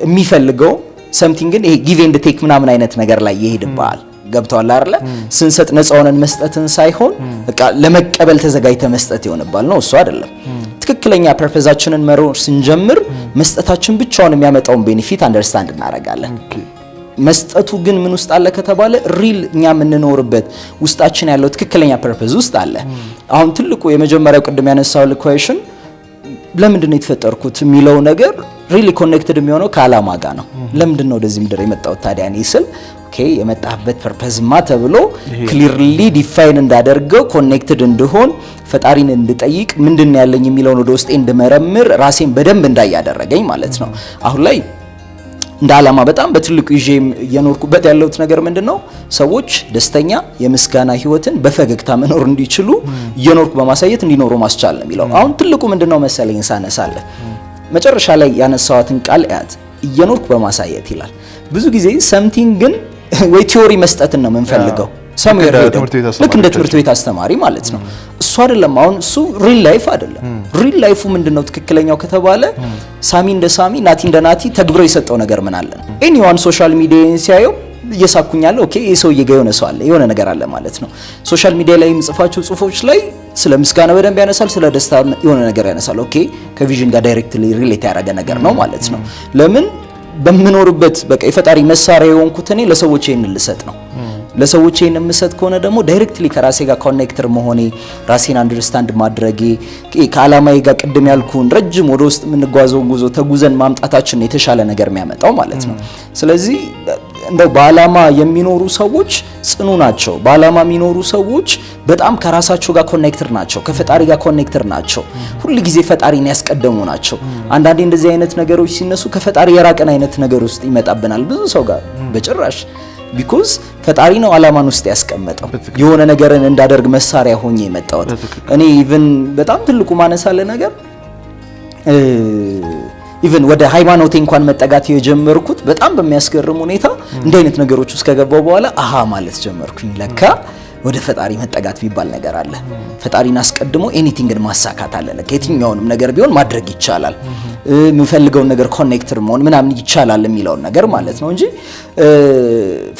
የሚፈልገው ሰምቲንግን ይሄ ጊቭ ኤንድ ቴክ ምናምን አይነት ነገር ላይ ይሄድባል። ገብቷል አይደለ? ስንሰጥ ነፃ ሆነን መስጠትን ሳይሆን በቃ ለመቀበል ተዘጋጅተ መስጠት ይሆንባል ነው። እሱ አይደለም። ትክክለኛ ፐርፐዛችንን መሮር ስንጀምር መስጠታችን ብቻውን የሚያመጣውን ቤኔፊት አንደርስታንድ እናደርጋለን። መስጠቱ ግን ምን ውስጥ አለ ከተባለ ሪል እኛ የምንኖርበት ውስጣችን ያለው ትክክለኛ ፐርፐዝ ውስጥ አለ። አሁን ትልቁ የመጀመሪያው ቅድም ያነሳው ኢኩዌሽን ለምንድን ነው የተፈጠርኩት የሚለው ነገር ሪሊ ኮኔክትድ የሚሆነው ከአላማ ጋር ነው። ለምንድን ነው ወደዚህ ምድር የመጣሁት ታዲያ እኔ ስል ኦኬ የመጣህበት ፐርፐዝማ ተብሎ ክሊርሊ ዲፋይን እንዳደርገው ኮኔክትድ እንድሆን ፈጣሪን እንድጠይቅ ምንድነው ያለኝ የሚለውን ወደ ውስጤ እንድመረምር ራሴን በደንብ እንዳያደረገኝ ማለት ነው። አሁን ላይ እንደ አላማ በጣም በትልቁ ይዤ የኖርኩበት ያለውት ነገር ምንድነው ሰዎች ደስተኛ የምስጋና ህይወትን በፈገግታ መኖር እንዲችሉ የኖርኩ በማሳየት እንዲኖሩ ማስቻል ነው የሚለው። አሁን ትልቁ ምንድነው መሰለኝ ሳነሳለ መጨረሻ ላይ ያነሳዋትን ቃል ያት እየኖርኩ በማሳየት ይላል። ብዙ ጊዜ ሰምቲንግ ግን ወይ ቲዮሪ መስጠትን ነው የምንፈልገው። ልክ እንደ ትምህርት ቤት አስተማሪ ማለት ነው። እሱ አይደለም። አሁን እሱ ሪል ላይፍ አይደለም። ሪል ላይፉ ምንድነው ትክክለኛው ከተባለ ሳሚ እንደ ሳሚ ናቲ እንደ ናቲ ተግብሮ የሰጠው ነገር ምን አለ? ኤኒዋን ሶሻል ሚዲያን ሲያየው እየሳኩኛለሁ ኦኬ የሰው የሆነ ሰው አለ የሆነ ነገር አለ ማለት ነው። ሶሻል ሚዲያ ላይ የምጽፋቸው ጽሁፎች ላይ ስለ ምስጋና በደንብ ያነሳል፣ ስለ ደስታ የሆነ ነገር ያነሳል። ኦኬ ከቪዥን ጋር ዳይሬክትሊ ሪሌት ያደረገ ነገር ነው ማለት ነው። ለምን በመኖርበት በቃ የፈጣሪ መሳሪያ የሆንኩት እኔ ለሰዎች ይሄንን ልሰጥ ነው። ለሰዎች ይሄንን የምሰጥ ከሆነ ደግሞ ዳይሬክትሊ ከራሴ ጋር ኮኔክተር መሆኔ ራሴን አንደርስታንድ ማድረጌ ከአላማዬ ጋር ቅድም ያልኩን ረጅም ወደ ውስጥ የምንጓዘው ጉዞ ተጉዘን ማምጣታችን የተሻለ ነገር የሚያመጣው ማለት ነው። ስለዚህ እንደው በአላማ የሚኖሩ ሰዎች ጽኑ ናቸው። በአላማ የሚኖሩ ሰዎች በጣም ከራሳቸው ጋር ኮኔክተር ናቸው፣ ከፈጣሪ ጋር ኮኔክተር ናቸው። ሁሉ ጊዜ ፈጣሪን ያስቀደሙ ናቸው። አንዳንዴ እንደዚህ አይነት ነገሮች ሲነሱ ከፈጣሪ የራቀን አይነት ነገር ውስጥ ይመጣብናል ብዙ ሰው ጋር በጭራሽ ቢኮዝ ፈጣሪ ነው አላማን ውስጥ ያስቀመጠው የሆነ ነገርን እንዳደርግ መሳሪያ ሆኜ የመጣሁት እኔ ኢቭን በጣም ትልቁ ማነሳለ ነገር ኢቭን ወደ ሃይማኖቴ እንኳን መጠጋት የጀመርኩት በጣም በሚያስገርም ሁኔታ እንደ አይነት ነገሮች ውስጥ ከገባው በኋላ አሃ ማለት ጀመርኩኝ ለካ ወደ ፈጣሪ መጠጋት ቢባል ነገር አለ ፈጣሪን አስቀድሞ ኤኒቲንግን ማሳካት አለ ለካ የትኛውንም ነገር ቢሆን ማድረግ ይቻላል የምፈልገውን ነገር ኮኔክተር መሆን ምናምን ይቻላል የሚለው ነገር ማለት ነው እንጂ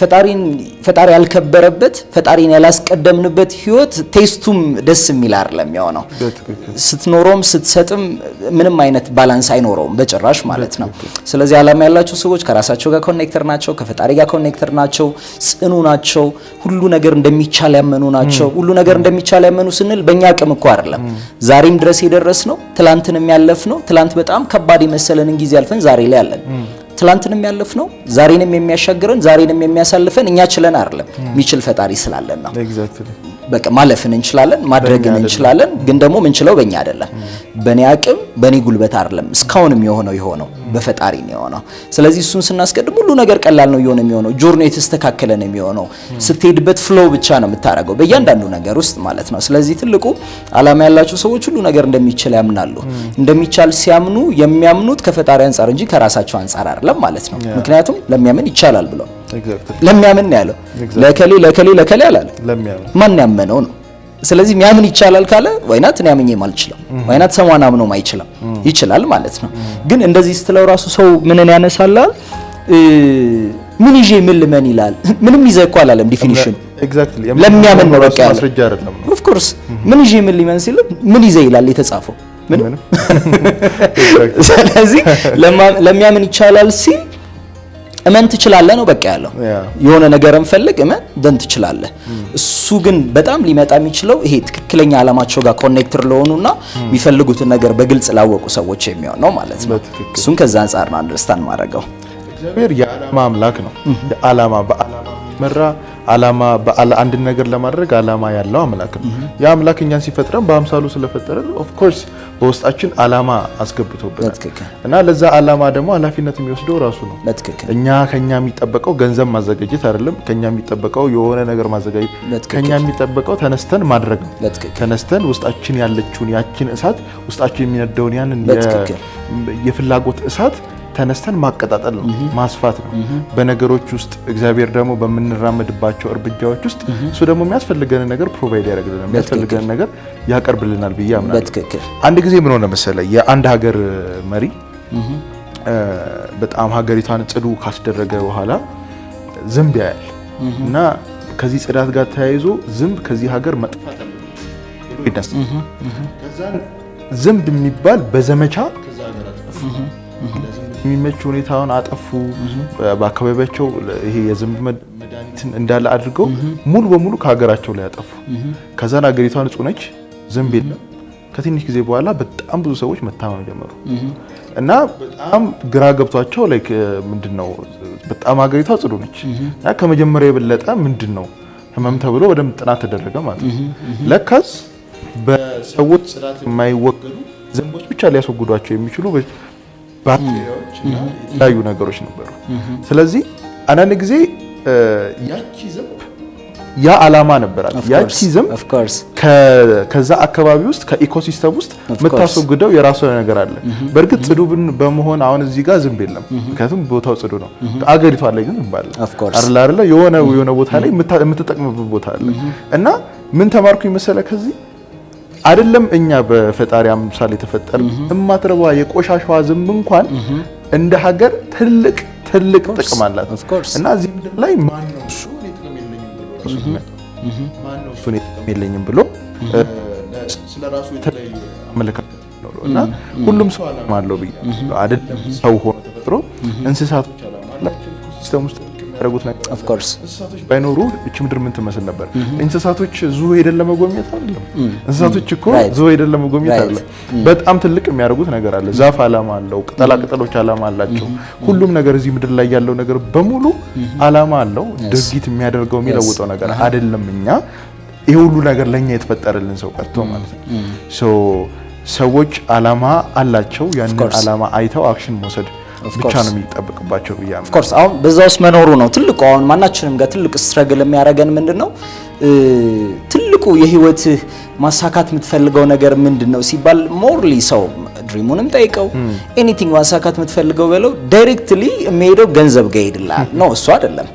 ፈጣሪ ያልከበረበት ፈጣሪን ያላስቀደምንበት ህይወት ቴስቱም ደስ የሚል አይደለም ያው ስትኖሮም ስትሰጥም ምንም አይነት ባላንስ አይኖረውም በጭራሽ ማለት ነው ስለዚህ ዓላማ ያላቸው ሰዎች ከራሳቸው ጋር ኮኔክተር ናቸው ከፈጣሪ ጋር ኮኔክተር ናቸው ጽኑ ናቸው ሁሉ ነገር እንደሚቻል ያመኑ ናቸው ሁሉ ነገር እንደሚቻል ያመኑ ስንል በእኛ አቅም እኮ አይደለም ዛሬም ድረስ የደረስነው ትላንትንም ያለፍነው ትላንት በጣም ከባድ የመሰለንን ጊዜ አልፈን ዛሬ ላይ አለን ትላንትንም ያለፍነው ዛሬንም የሚያሻግረን ዛሬንም የሚያሳልፈን እኛ ችለን አይደለም የሚችል ፈጣሪ ስላለን ነው በቃ ማለፍን እንችላለን ማድረግን እንችላለን ግን ደግሞ ምንችለው በእኛ አይደለም በእኔ አቅም በእኔ ጉልበት አይደለም እስካሁንም የሆነው በፈጣሪ ነው የሆነው ስለዚህ እሱን ስናስቀድም ሁሉ ነገር ቀላል ነው የሚሆነው ጆርኒ የተስተካከለ ነው የሚሆነው ስትሄድበት ፍሎው ብቻ ነው የምታረገው በእያንዳንዱ ነገር ውስጥ ማለት ነው ስለዚህ ትልቁ ዓላማ ያላቸው ሰዎች ሁሉ ነገር እንደሚችል ያምናሉ እንደሚቻል ሲያምኑ የሚያምኑት ከፈጣሪ አንፃር እንጂ ከራሳቸው አንፃር አይደለም ማለት ነው ምክንያቱም ለሚያምን ይቻላል ብለው ለሚያምን ያለው ለከሌ አላለ ማን ያመነው ነው ስለዚህ ሚያምን ይቻላል ካለ ወይናት እኔ ያመኘ ማልችለው ወይናት ሰማን አምኖ ማይችላል ይችላል ማለት ነው ግን እንደዚህ ስትለው ራሱ ሰው ምንን ያነሳላል ምን ይዤ ምን ልመን ይላል ምንም ይዘህ አላለም ዲፊኒሽን ኤግዛክትሊ ለሚያምን ነው በቃ ማስረጃ አይደለም ኦፍ ኮርስ ምን ይዤ ምን ሊመን ሲል ምን ይዘህ ይላል የተጻፈው ምን ስለዚህ ለሚያምን ይቻላል ሲል እመን ትችላለህ ነው በቃ ያለው የሆነ ነገርን ፈልግ እመን ደን ትችላለህ እሱ ግን በጣም ሊመጣ የሚችለው ይሄ ትክክለኛ ዓላማቸው ጋር ኮኔክተር ለሆኑና የሚፈልጉትን ነገር በግልጽ ላወቁ ሰዎች የሚሆን ነው ማለት ነው እሱን ከዛ አንፃር ነው አንደርስታንድ ማድረገው እግዚአብሔር የዓላማ አምላክ ነው የዓላማ በዓላማ መራ ዓላማ አንድ ነገር ለማድረግ ዓላማ ያለው አምላክ ነው ያ አምላክ እኛን ሲፈጥረን በአምሳሉ ስለፈጠረን ኦፍ ኮርስ በውስጣችን ዓላማ አስገብቶበታል እና ለዛ ዓላማ ደግሞ ኃላፊነት የሚወስደው ራሱ ነው ከኛ የሚጠበቀው ገንዘብ ማዘጋጀት አይደለም ከኛ የሚጠበቀው የሆነ ነገር ማዘጋጀት ከኛ የሚጠበቀው ተነስተን ማድረግ ነው ተነስተን ውስጣችን ያለችውን ያችን እሳት ውስጣችን የሚነደውን ያንን የፍላጎት እሳት ተነስተን ማቀጣጠል ነው ማስፋት ነው በነገሮች ውስጥ እግዚአብሔር ደግሞ በመንራመድባቸው እርብጃዎች ውስጥ እሱ ደግሞ የሚያስፈልገን ነገር ፕሮቫይድ ያደርግልናል የሚያስፈልገን ነገር ያቀርብልናል በእያምናለሁ አንድ ጊዜ ምን ሆነ መሰለ የአንድ ሀገር መሪ በጣም ሀገሪቷን ጽዱ ካስደረገ በኋላ ዝንብ ያያል እና ከዚህ ጽዳት ጋር ተያይዞ ዝንብ ከዚህ ሀገር መጥፋት አለበት ይደስ ከዛን ዝንብ የሚባል በዘመቻ ከዛ ሀገር አጠፉ የሚመች ሁኔታውን አጠፉ በአካባቢያቸው ይሄ የዝንብ መድኃኒትን እንዳለ አድርገው ሙሉ በሙሉ ከሀገራቸው ላይ አጠፉ ከዛን ሀገሪቷ ንጹህ ነች ዝንብ የለም ከትንሽ ጊዜ በኋላ በጣም ብዙ ሰዎች መታመም ጀመሩ እና በጣም ግራ ገብቷቸው ላይክ ምንድነው በጣም ሀገሪቷ ጽዱ ነች እና ከመጀመሪያ የበለጠ ምንድነው ህመም ተብሎ ወደም ጥናት ተደረገ ማለት ነው ለካስ በሰዎች ጽዳት የማይወገዱ ዝንቦች ብቻ ሊያስወግዷቸው የሚችሉ ባክቴሪያዎች እና የተለያዩ ነገሮች ነበሩ ስለዚህ አንዳንድ ጊዜ ያቺ ዝንብ ያ ዓላማ ነበራት ያቺ ዝንብ ከዛ አካባቢ ውስጥ ከኢኮሲስተም ውስጥ መታስወግደው የራሱ ነገር አለ በርግጥ ጽዱ በመሆን አሁን እዚህ ጋር ዝንብ የለም ምክንያቱም ቦታው ጽዱ ነው አገሪቷ ላይ ግን ዝንብ አለ አይደል የሆነ ቦታ ላይ የምትጠቅምበት ቦታ አለ እና ምን ተማርኩኝ መሰለ ከዚህ አይደለም እኛ በፈጣሪ አምሳል የተፈጠረ እማትረባ የቆሻሻዋ ዝንብ እንኳን እንደ ሀገር ትልቅ ጥቅም አላት እና እዚህ ምድር ላይ ማን ነው እሱ እኔ የለኝም ብሎ ስለራሱ የተለየ አመለካከት ነው እና ሁሉም ሰው ዓላማ አለው ብዬ አይደለም ሰው ሆኖ ተፈጥሮ እንስሳቶች ዓላማ አላቸው ሲስተም ውስጥ ያደረጉት ነገር ኦፍ ኮርስ እንስሳቶች ባይኖሩ እቺ ምድር ምን ትመስል ነበር እንስሳቶች ዙ ሄደን ለመጎብኘት አይደለም እንስሳቶች እኮ ዙ ሄደን ለመጎብኘት አይደለም በጣም ትልቅ የሚያደርጉት ነገር አለ ዛፍ ዓላማ አለው ቅጠላ ቅጠሎች ዓላማ አላቸው ሁሉም ነገር እዚህ ምድር ላይ ያለው ነገር በሙሉ ዓላማ አለው ድርጊት የሚያደርገው የሚለውጠው ነገር አይደለም እኛ ይሄ ሁሉ ነገር ለኛ የተፈጠረልን ሰው ቀርቶ ማለት ነው ሰዎች ዓላማ አላቸው ያንን ዓላማ አይተው አክሽን መውሰድ ብቻ ነው የሚጠብቅባቸው ብያለሁ። ኦፍ ኮርስ አሁን በዛ ውስጥ መኖሩ ነው ትልቁ። አሁን ማናችንም ጋር ትልቅ ስትረግል የሚያደርገን ምንድነው ትልቁ የህይወት ማሳካት የምትፈልገው ነገር ምንድነው ሲባል ሞርሊ ሰው ድሪሙንም ጠይቀው ኤኒቲንግ ማሳካት የምትፈልገው በለው ዳይሬክትሊ የሚሄደው ገንዘብ ጋር ይሄድላል ነው። እሱ አይደለም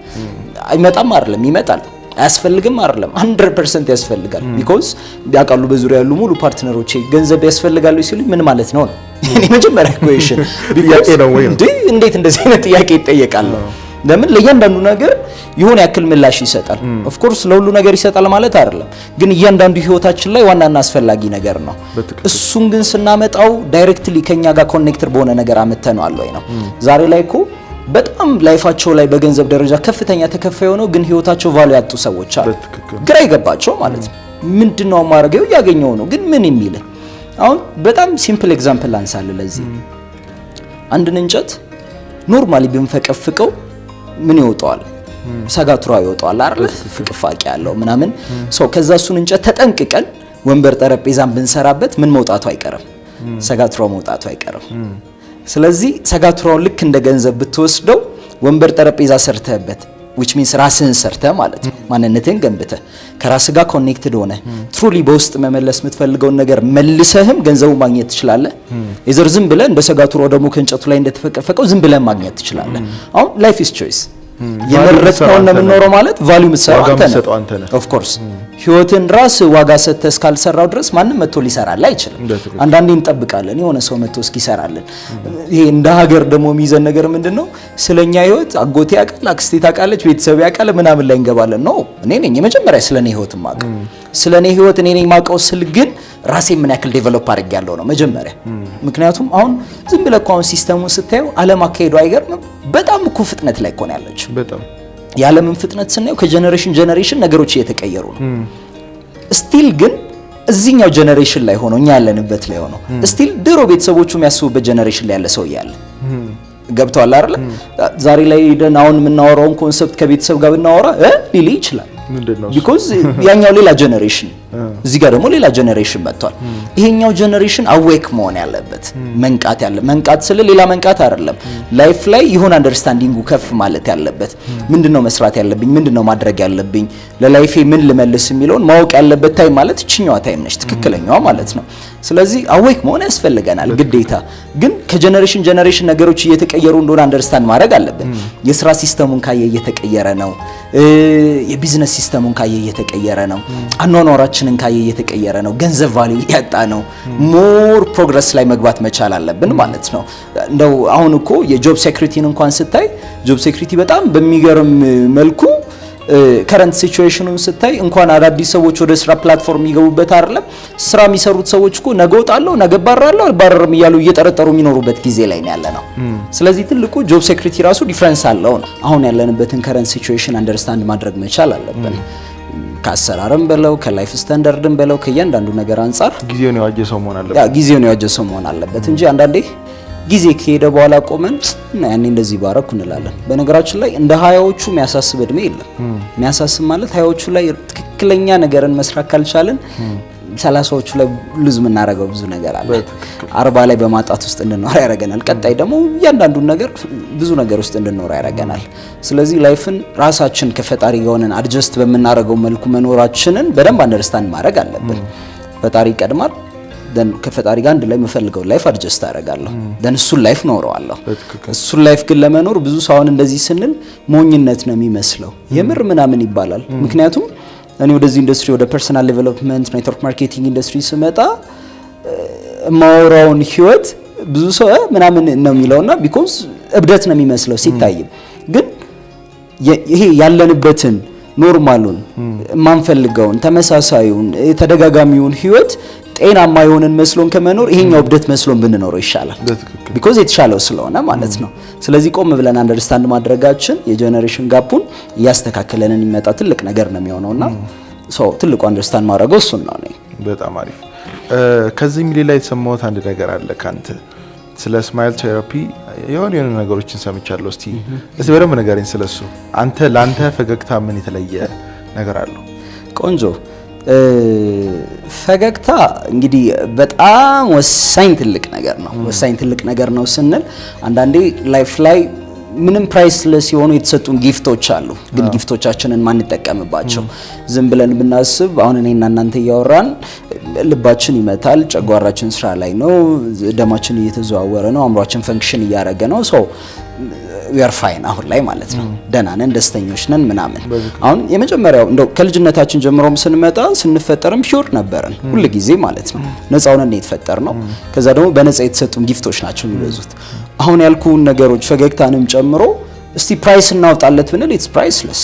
አይመጣም አይደለም ይመጣል አያስፈልግም አይደለም 100% ያስፈልጋል። ቢኮዝ ያውቃሉ በዙሪያ ያሉ ሙሉ ፓርትነሮቼ ገንዘብ ያስፈልጋሉ ሲሉ ምን ማለት ነው ነው እኔ መጀመሪያ ኩዌሽን ጥያቄ ነው ወይ እንዴት እንደዚህ አይነት ጥያቄ ይጠየቃል? ለምን ለእያንዳንዱ ነገር የሆነ ያክል ምላሽ ይሰጣል። ኦፍ ኮርስ ለሁሉ ነገር ይሰጣል ማለት አይደለም፣ ግን እያንዳንዱ ህይወታችን ላይ ዋናና አስፈላጊ ነገር ነው። እሱን ግን ስናመጣው ዳይሬክትሊ ከኛ ጋር ኮኔክትድ በሆነ ነገር አመተነዋል ወይ ነው። ዛሬ ላይ እኮ በጣም ላይፋቸው ላይ በገንዘብ ደረጃ ከፍተኛ ተከፋይ ሆነው ግን ህይወታቸው ቫሉ ያጡ ሰዎች አሉ። ግራ ይገባቸው ማለት ነው። ምንድነው ማረገው ያገኘው ነው ግን ምን የሚል አሁን በጣም ሲምፕል ኤግዛምፕል አንሳለ ለዚህ አንድን እንጨት ኖርማሊ ብንፈቀፍቀው ምን ይወጣዋል? ሰጋቱራ ይወጣዋል አይደል? ፍቅፋቂ ያለው ምናምን ሰው ከዛ እሱን እንጨት ተጠንቅቀን ወንበር ጠረጴዛን ብንሰራበት ምን መውጣቱ አይቀርም፣ ሰጋቱራ መውጣቱ አይቀርም። ስለዚህ ሰጋቱራውን ልክ እንደ ገንዘብ ብትወስደው ወንበር ጠረጴዛ ሰርተህበት which means ራስህን ሰርተህ ማለት ነው ማንነትህን ገንብተህ ከራስህ ጋር ኮኔክትድ ሆነ ትሩሊ በውስጥ መመለስ የምትፈልገውን ነገር መልሰህም ገንዘቡ ማግኘት ትችላለህ። የዘር ዝም ብለህ እንደ ሰጋቱራው ደግሞ ከእንጨቱ ላይ እንደተፈቀፈቀው ዝም ብለህ ማግኘት ትችላለህ። አሁን ላይፍ ኢዝ ቾይስ የመረጥከው ነው የምንኖረው ማለት ቫልዩ የምትሰራው አንተ ነህ። ኦፍ ኮርስ ህይወትን ራስ ዋጋ ሰጥተህ እስካልሰራው ድረስ ማንም መጥቶ ሊሰራልህ አይችልም። አንዳንዴ እንጠብቃለን የሆነ ሰው መጥቶ እስኪሰራልን። ይሄ እንደ ሀገር ደግሞ የሚይዘን ነገር ምንድነው? ስለኛ ህይወት አጎቴ ያውቃል፣ አክስቴ ታውቃለች፣ ቤተሰብ ያውቃል ምናምን ላይ እንገባለን ነው። እኔ ነኝ የመጀመሪያ ስለኔ ህይወት ማውቀው። ስለኔ ህይወት እኔ ነኝ ማውቀው ስል ግን ራሴ ምን ያክል ዴቨሎፕ አድርጌያለሁ ነው መጀመሪያ። ምክንያቱም አሁን ዝም ብለህ አሁን ሲስተሙን ስታየው ዓለም አካሄዱ አይገርምም? በጣም እኮ ፍጥነት ላይ እኮ ነው ያለችው። በጣም የዓለምን ፍጥነት ስናየው ከጀነሬሽን ጀነሬሽን ነገሮች እየተቀየሩ ነው። ስቲል ግን እዚህኛው ጀነሬሽን ላይ ሆኖ እኛ ያለንበት ላይ ሆኖ ስቲል ድሮ ቤተሰቦቹ የሚያስቡበት ጀነሬሽን ላይ ያለ ሰው ያለ ገብቷል አይደል? ዛሬ ላይ ደን አሁን የምናወራውን ኮንሰፕት ከቤተሰብ ጋር ብናወራ ሊል ይችላል። ቢኮዝ ያኛው ሌላ ጀነሬሽን እዚህ ጋር ደግሞ ሌላ ጀነሬሽን መጥቷል። ይሄኛው ጀነሬሽን አዌክ መሆን ያለበት መንቃት ስለ ሌላ መንቃት አይደለም። ላይፍ ላይ ይሁን አንደርስታንዲንጉ ከፍ ማለት ያለበት ምንድነው መስራት ያለብኝ፣ ምንድነው ማድረግ ያለብኝ፣ ለላይፌ ምን ልመልስ የሚለውን ማወቅ ያለበት ታይም ማለት እቺኛዋ ታይም ነች፣ ትክክለኛዋ ማለት ነው። ስለዚህ አዌክ መሆን ያስፈልገናል ግዴታ። ግን ከጀነሬሽን ጀነሬሽን ነገሮች እየተቀየሩ እንደሆነ አንደርስታንድ ማድረግ አለብን። የስራ ሲስተሙን ካየ እየተቀየረ ነው። የቢዝነስ ሲስተሙን ካየ እየተቀየረ ነው። አኗኗራችንን ካየ እየተቀየረ ነው። ገንዘብ ቫልዩ ያጣ ነው። ሞር ፕሮግረስ ላይ መግባት መቻል አለብን ማለት ነው። እንደው አሁን እኮ የጆብ ሴኩሪቲን እንኳን ስታይ ጆብ ሴኩሪቲ በጣም በሚገርም መልኩ ከረንት ሲቹዌሽኑን ስታይ እንኳን አዳዲስ ሰዎች ወደ ስራ ፕላትፎርም ይገቡበት አይደለም ስራ የሚሰሩት ሰዎች እኮ ነገ እወጣለሁ ነገ እባረራለሁ አልባረርም እያሉ እየጠረጠሩ የሚኖሩበት ጊዜ ላይ ነው ያለ ነው። ስለዚህ ትልቁ ጆብ ሴኩሪቲ ራሱ ዲፈረንስ አለው ነው። አሁን ያለንበትን ከረንት ሲቹዌሽን አንደርስታንድ ማድረግ መቻል አለብን። ከአሰራርም በለው ከላይፍ ስታንዳርድም በለው ከእያንዳንዱ ነገር አንፃር ጊዜውን የዋጀ ሰው መሆን አለበት እንጂ አንዳንዴ ጊዜ ከሄደ በኋላ ቆመን ያኔ እንደዚህ ባረኩ እንላለን። በነገራችን ላይ እንደ 20ዎቹ የሚያሳስብ እድሜ የለም። የሚያሳስብ ማለት 20ዎቹ ላይ ትክክለኛ ነገርን መስራት ካልቻለን 30ዎቹ ላይ ሉዝ የምናደርገው ብዙ ነገር አለ። 40 ላይ በማጣት ውስጥ እንድንኖር ያደርገናል። ቀጣይ ደግሞ እያንዳንዱ ነገር ብዙ ነገር ውስጥ እንድንኖር ያደርገናል። ስለዚህ ላይፍን ራሳችን ከፈጣሪ ጋር ሆነን አድጀስት በምናደርገው መልኩ መኖራችንን በደንብ አንደርስታንድ ማድረግ አለብን። ፈጣሪ ይቀድማል። ደን ከፈጣሪ ጋር አንድ ላይ የምፈልገው ላይፍ አድጀስት አደርጋለሁ። ደን እሱን ላይፍ ኖረዋለሁ። እሱን ላይፍ ግን ለመኖር ብዙ ሰውን እንደዚህ ስንል ሞኝነት ነው የሚመስለው። የምር ምናምን ይባላል። ምክንያቱም እኔ ወደዚህ ኢንዱስትሪ ወደ ፐርሰናል ዴቨሎፕመንት ኔትወርክ ማርኬቲንግ ኢንዱስትሪ ስመጣ ማወራውን ህይወት ብዙ ሰው ምናምን ነው የሚለውና ቢኮዝ እብደት ነው የሚመስለው ሲታይም፣ ግን ይሄ ያለንበትን ኖርማሉን ማንፈልገውን ተመሳሳዩን ተደጋጋሚውን ህይወት ጤናማ የሆነን መስሎን ከመኖር ይሄኛው እብደት መስሎን ብንኖር ይሻላል። ቢኮዝ የተሻለው ስለሆነ ማለት ነው። ስለዚህ ቆም ብለን አንደርስታንድ ማድረጋችን የጀነሬሽን ጋፑን እያስተካከለንን የሚመጣ ትልቅ ነገር ነው የሚሆነውና ትልቁ አንደርስታንድ ማድረገው እሱን ነው። በጣም አሪፍ። ከዚህ ሚሊ ላይ የተሰማሁት አንድ ነገር አለ ካንተ ስለ ስማይል ቴራፒ የሆነ ነገሮችን ሰምቻለሁ። እስቲ በደንብ ንገረኝ ስለሱ። አንተ ላንተ ፈገግታ ምን የተለየ ነገር አለው? ቆንጆ ፈገግታ እንግዲህ በጣም ወሳኝ ትልቅ ነገር ነው። ወሳኝ ትልቅ ነገር ነው ስንል አንዳንዴ ላይፍ ላይ ምንም ፕራይስለስ የሆኑ የተሰጡን ጊፍቶች አሉ፣ ግን ጊፍቶቻችንን ማንጠቀምባቸው ዝም ብለን ብናስብ አሁን እኔና እናንተ እያወራን ልባችን ይመታል፣ ጨጓራችን ስራ ላይ ነው፣ ደማችን እየተዘዋወረ ነው፣ አእምሯችን ፈንክሽን እያደረገ ነው። ሶ we are fine አሁን ላይ ማለት ነው። ደህና ነን፣ ደስተኞች ነን ምናምን። አሁን የመጀመሪያው እንደው ከልጅነታችን ጀምሮም ስንመጣ ስንፈጠርም ፒውር ነበርን ሁሉ ጊዜ ማለት ነው። ነፃ ሆነን የተፈጠርነው። ከዛ ደግሞ በነፃ የተሰጡን ጊፍቶች ናቸው የሚበዙት። አሁን ያልኩን ነገሮች ፈገግታንም ጨምሮ እስቲ ፕራይስ እናውጣለት ብንል ኢትስ ፕራይስለስ፣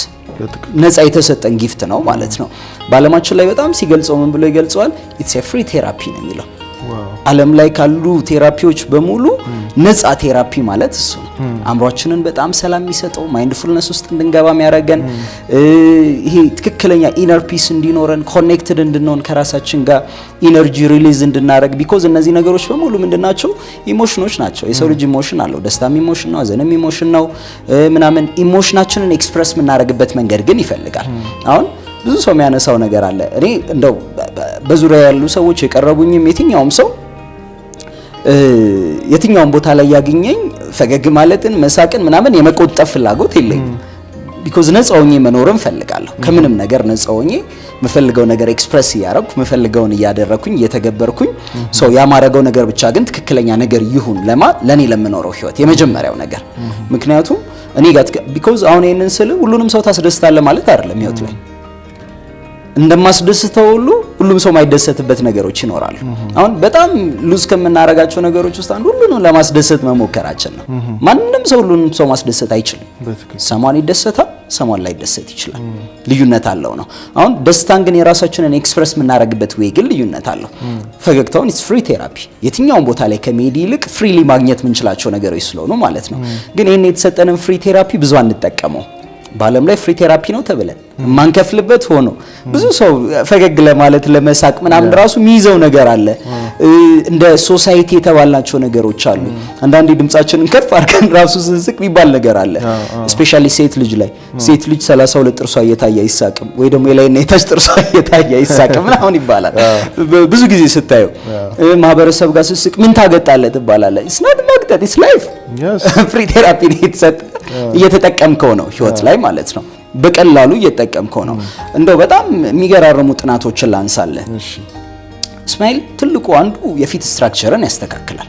ነፃ የተሰጠን ጊፍት ነው ማለት ነው። በዓለማችን ላይ በጣም ሲገልጸው ምን ብሎ ይገልጸዋል? ኢትስ ኤ ፍሪ ቴራፒ ነው የሚለው። ዓለም ላይ ካሉ ቴራፒዎች በሙሉ ነፃ ቴራፒ ማለት እሱ ነው። አእምሯችንን በጣም ሰላም የሚሰጠው ማይንድፉልነስ ውስጥ እንድንገባ የሚያደርገን ይሄ ትክክለኛ ኢነር ፒስ እንዲኖረን ኮኔክትድ እንድንሆን ከራሳችን ጋር ኢነርጂ ሪሊዝ እንድናደርግ። ቢኮዝ እነዚህ ነገሮች በሙሉ ምንድናቸው? ኢሞሽኖች ናቸው። የሰው ልጅ ኢሞሽን አለው። ደስታም ኢሞሽን ነው፣ ሀዘንም ኢሞሽን ነው ምናምን። ኢሞሽናችንን ኤክስፕረስ የምናደርግበት መንገድ ግን ይፈልጋል። አሁን ብዙ ሰው የሚያነሳው ነገር አለ። እኔ እንደው በዙሪያ ያሉ ሰዎች የቀረቡኝም የትኛውም ሰው የትኛውም ቦታ ላይ ያገኘኝ ፈገግ ማለትን መሳቅን ምናምን የመቆጠብ ፍላጎት የለኝም። ቢኮዝ ነፃ ሆኜ መኖርን ፈልጋለሁ። ከምንም ነገር ነፃ ሆኜ የምፈልገው ነገር ኤክስፕረስ እያደረኩ የምፈልገውን እያደረኩኝ እየተገበርኩኝ ሰው ያማረገው ነገር ብቻ ግን ትክክለኛ ነገር ይሁን ለኔ ለምኖረው ህይወት የመጀመሪያው ነገር። ምክንያቱም እኔ ጋር ቢኮዝ አሁን ይሄንን ስል ሁሉንም ሰው ታስደስታለህ ማለት አይደለም። ህይወት ላይ እንደማስደስተው ሁሉም ሰው ማይደሰትበት ነገሮች ይኖራሉ። አሁን በጣም ሉዝ ከምናረጋቸው ነገሮች ውስጥ አንዱ ሁሉንም ለማስደሰት መሞከራችን ነው። ማንንም ሰው ሁሉንም ሰው ማስደሰት አይችልም። ሰማን ይደሰታል፣ ሰማን ላይ ደሰት ይችላል። ልዩነት አለው ነው። አሁን ደስታን ግን የራሳችንን ኤክስፕረስ የምናረግበት ወይ ግን ልዩነት አለው። ፈገግታውን ኢትስ ፍሪ ቴራፒ የትኛውን ቦታ ላይ ከሜዲ ይልቅ ፍሪሊ ማግኘት የምንችላቸው ነገሮች ስለሆኑ ማለት ነው። ግን ይሄን የተሰጠንን ፍሪ ቴራፒ ብዙ አንጠቀመው። በዓለም ላይ ፍሪ ቴራፒ ነው ተብለን ማንከፍልበት ሆኖ ብዙ ሰው ፈገግ ለማለት ለመሳቅ ምናምን ራሱ የሚይዘው ነገር አለ። እንደ ሶሳይቲ የተባልናቸው ነገሮች አሉ። አንዳንዴ ድምጻችንን ከፍ አድርገን ራሱ ስንስቅ የሚባል ነገር አለ። ስፔሻሊ ሴት ልጅ ላይ ሴት ልጅ 32 ጥርሷ እየታየ አይሳቅም ወይ ደግሞ የላይና የታች ጥርሷ እየታየ አይሳቅም ምናምን ይባላል። ብዙ ጊዜ ስታየው ማህበረሰብ ጋር ስስቅ ምን ታገጣለህ ትባላለህ። ኢትስ ናት ማግጠት ኢትስ ላይፍ። ፍሪ ቴራፒ ነው የተሰጠ እየተጠቀምከው ነው ህይወት ላይ ማለት ነው። በቀላሉ እየተጠቀምከው ነው። እንደው በጣም የሚገራርሙ ጥናቶችን ላንሳለህ። ስማይል ትልቁ አንዱ የፊት ስትራክቸርን ያስተካክላል።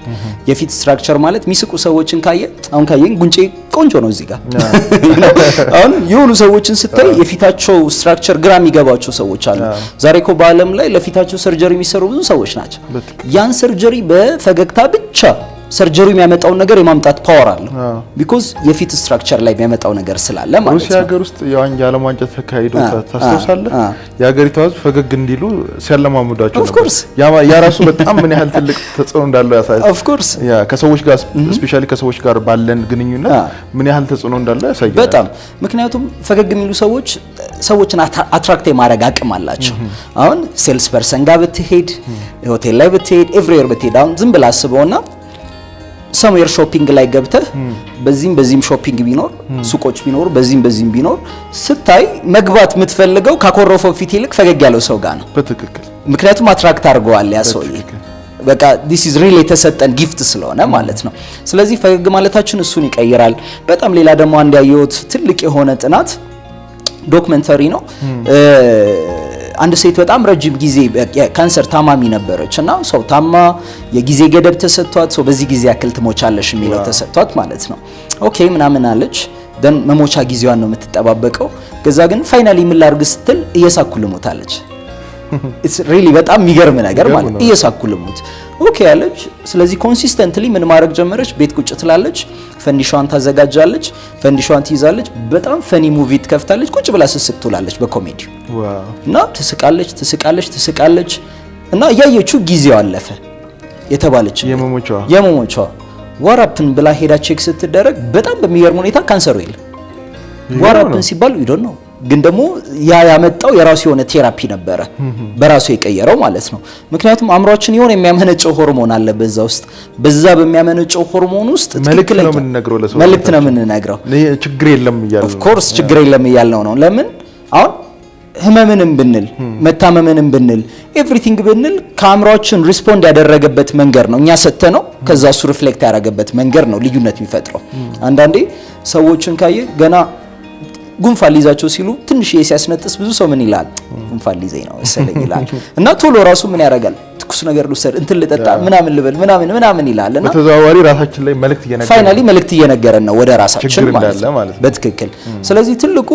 የፊት ስትራክቸር ማለት የሚስቁ ሰዎችን አሁን ካየን ጉንጬ ቆንጆ ነው እዚህ ጋር አሁን የሆኑ ሰዎችን ስታይ የፊታቸው ስትራክቸር ግራ የሚገባቸው ሰዎች አሉ። ዛሬ እኮ በዓለም ላይ ለፊታቸው ሰርጀሪ የሚሰሩ ብዙ ሰዎች ናቸው። ያን ሰርጀሪ በፈገግታ ብቻ ሰርጀሪ የሚያመጣው ነገር የማምጣት ፓወር አለው። ቢኮዝ የፊት ስትራክቸር ላይ የሚያመጣው ነገር ስላለ ማለት ነው። ሩሲያ ሀገር ውስጥ የዓለም ዋንጫ ተካሂዶ ታስታውሳለህ? የሀገሪቷ ሕዝብ ፈገግ እንዲሉ ሲያለማሙዳቸው ነበር። ያ ራሱ በጣም ምን ያህል ትልቅ ተጽዕኖ እንዳለው ያሳያል። ኦፍ ኮርስ ከሰዎች ጋር ስፔሻሊ ከሰዎች ጋር ባለን ግንኙነት ምን ያህል ተጽዕኖ እንዳለው ያሳያል በጣም። ምክንያቱም ፈገግ የሚሉ ሰዎችን አትራክት የማድረግ አቅም አላቸው። አሁን ሴልስ ፐርሰን ጋር ብትሄድ፣ ሆቴል ላይ ብትሄድ፣ ኤቭሪዌር ብትሄድ አሁን ዝም ብላ አስበውና ሰምዌር ሾፒንግ ላይ ገብተህ በዚህም ሾፒንግ ቢኖር ሱቆች ቢኖር በዚህም ቢኖር ስታይ መግባት የምትፈልገው ካኮረፈው ፊት ይልቅ ፈገግ ያለው ሰው ጋር ነው። በትክክል ምክንያቱም አትራክት አድርገዋል ያ ሰውዬ። በቃ this is really የተሰጠን ጊፍት ስለሆነ ማለት ነው። ስለዚህ ፈገግ ማለታችን እሱን ይቀይራል በጣም። ሌላ ደግሞ አንድ ያየሁት ትልቅ የሆነ ጥናት ዶክመንተሪ ነው። አንድ ሴት በጣም ረጅም ጊዜ ካንሰር ታማሚ ነበረች እና ሰው ታማ የጊዜ ገደብ ተሰጥቷት ሰው በዚህ ጊዜ ያክል ትሞቻለሽ የሚለው ተሰጥቷት ማለት ነው። ኦኬ ምናምን አለች። ደን መሞቻ ጊዜዋን ነው የምትጠባበቀው። ከዛ ግን ፋይናሊ ምን ላድርግ ስትል እየሳኩ ልሞታለች። ኢትስ ሪሊ በጣም የሚገርም ነገር ማለት እየሳኩ ልሞት ኦኬ አለች። ስለዚህ ኮንሲስተንትሊ ምን ማድረግ ጀመረች? ቤት ቁጭ ትላለች፣ ፈንዲሻዋን ታዘጋጃለች፣ ፈንዲሻዋን ትይዛለች፣ በጣም ፈኒ ሙቪ ትከፍታለች፣ ቁጭ ብላ ስስቅ ትላለች በኮሜዲ እና ትስቃለች እና እያየችው ጊዜው አለፈ የተባለች የመሞቻዋ ዋራፕን ብላ ሄዳ ቼክ ስትደረግ በጣም በሚገርም ሁኔታ ካንሰሩ የለም። ዋራፕን ሲባል ዩ ዶንት ኖ ግን ደግሞ ያመጣው የራሱ የሆነ ቴራፒ ነበረ በራሱ የቀየረው ማለት ነው። ምክንያቱም አእምሮአችን የሆነ የሚያመነጨው ሆርሞን አለ በዛ ውስጥ። በዛ በሚያመነጨው ሆርሞን ውስጥ መልእክት ነው የምንነግረው። ችግር የለም እያልነው ኦፍ ኮርስ ችግር የለም እያልነው ነው። ለምን አሁን ህመምንም ብንል መታመምንም ብንል ኤቭሪቲንግ ብንል ከአእምሮአችን ሪስፖንድ ያደረገበት መንገድ ነው እኛ ሰተነው ከዛ እሱ ሪፍሌክት ያደረገበት መንገድ ነው ልዩነት የሚፈጥረው። አንዳንዴ ሰዎችን ካየ ገና ጉንፋን ሊይዛቸው ሲሉ ትንሽ ሲያስነጥስ ብዙ ሰው ምን ይላል ጉንፋን ሊይዘኝ ነው መሰለኝ ይላል እና ቶሎ ራሱ ምን ያደርጋል ትኩስ ነገር ልውሰድ እንትን ልጠጣ ምናምን ልበል ምናምን ይላል እና በተዘዋዋሪ ራሳችን ላይ ፋይናሊ መልእክት እየነገረን ነው ወደ ራሳችን ማለት ነው። በትክክል ስለዚህ ትልቁ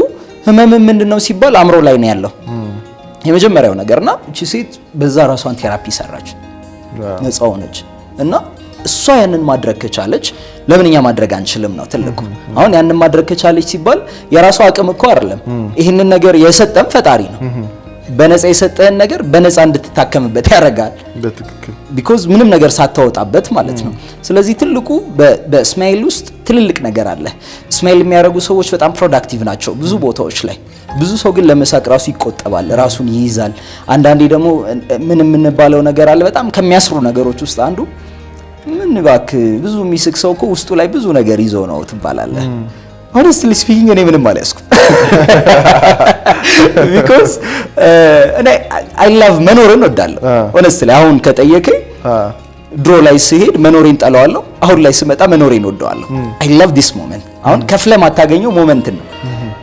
ህመም ምንድነው ሲባል አእምሮ ላይ ነው ያለው የመጀመሪያው ነገርና እቺ ሴት በዛ ራሷን ቴራፒ ሰራች ነፃ ሆነች እና እሷ ያንን ማድረግ ከቻለች ለምንኛ ማድረግ አንችልም ነው ትልቁ። አሁን ያንን ማድረግ ከቻለች ሲባል የራሷ አቅም እኮ አይደለም ይሄንን ነገር የሰጠን ፈጣሪ ነው። በነፃ የሰጠን ነገር በነፃ እንድትታከምበት ያደርጋል በትክክል ቢኮዝ ምንም ነገር ሳታወጣበት ማለት ነው። ስለዚህ ትልቁ በስማይል ውስጥ ትልልቅ ነገር አለ። ስማይል የሚያደርጉ ሰዎች በጣም ፕሮዳክቲቭ ናቸው ብዙ ቦታዎች ላይ። ብዙ ሰው ግን ለመሳቅ ራሱ ይቆጠባል ራሱን ይይዛል። አንዳንዴ ደግሞ ምን የምንባለው ነገር አለ በጣም ከሚያስሩ ነገሮች ውስጥ አንዱ ምን ባክ ብዙ የሚስቅ ሰው እኮ ውስጡ ላይ ብዙ ነገር ይዞ ነው ትባላለህ። honestly speaking እኔ ምንም አልያዝኩም because I love መኖርን እወዳለሁ honestly። አሁን ከጠየቀኝ ድሮ ላይ ሲሄድ መኖሬን ጠላዋለሁ አሁን ላይ ስመጣ መኖሬን እወደዋለሁ። I love this moment አሁን ከፍለ ማታገኘው ሞመንት ነው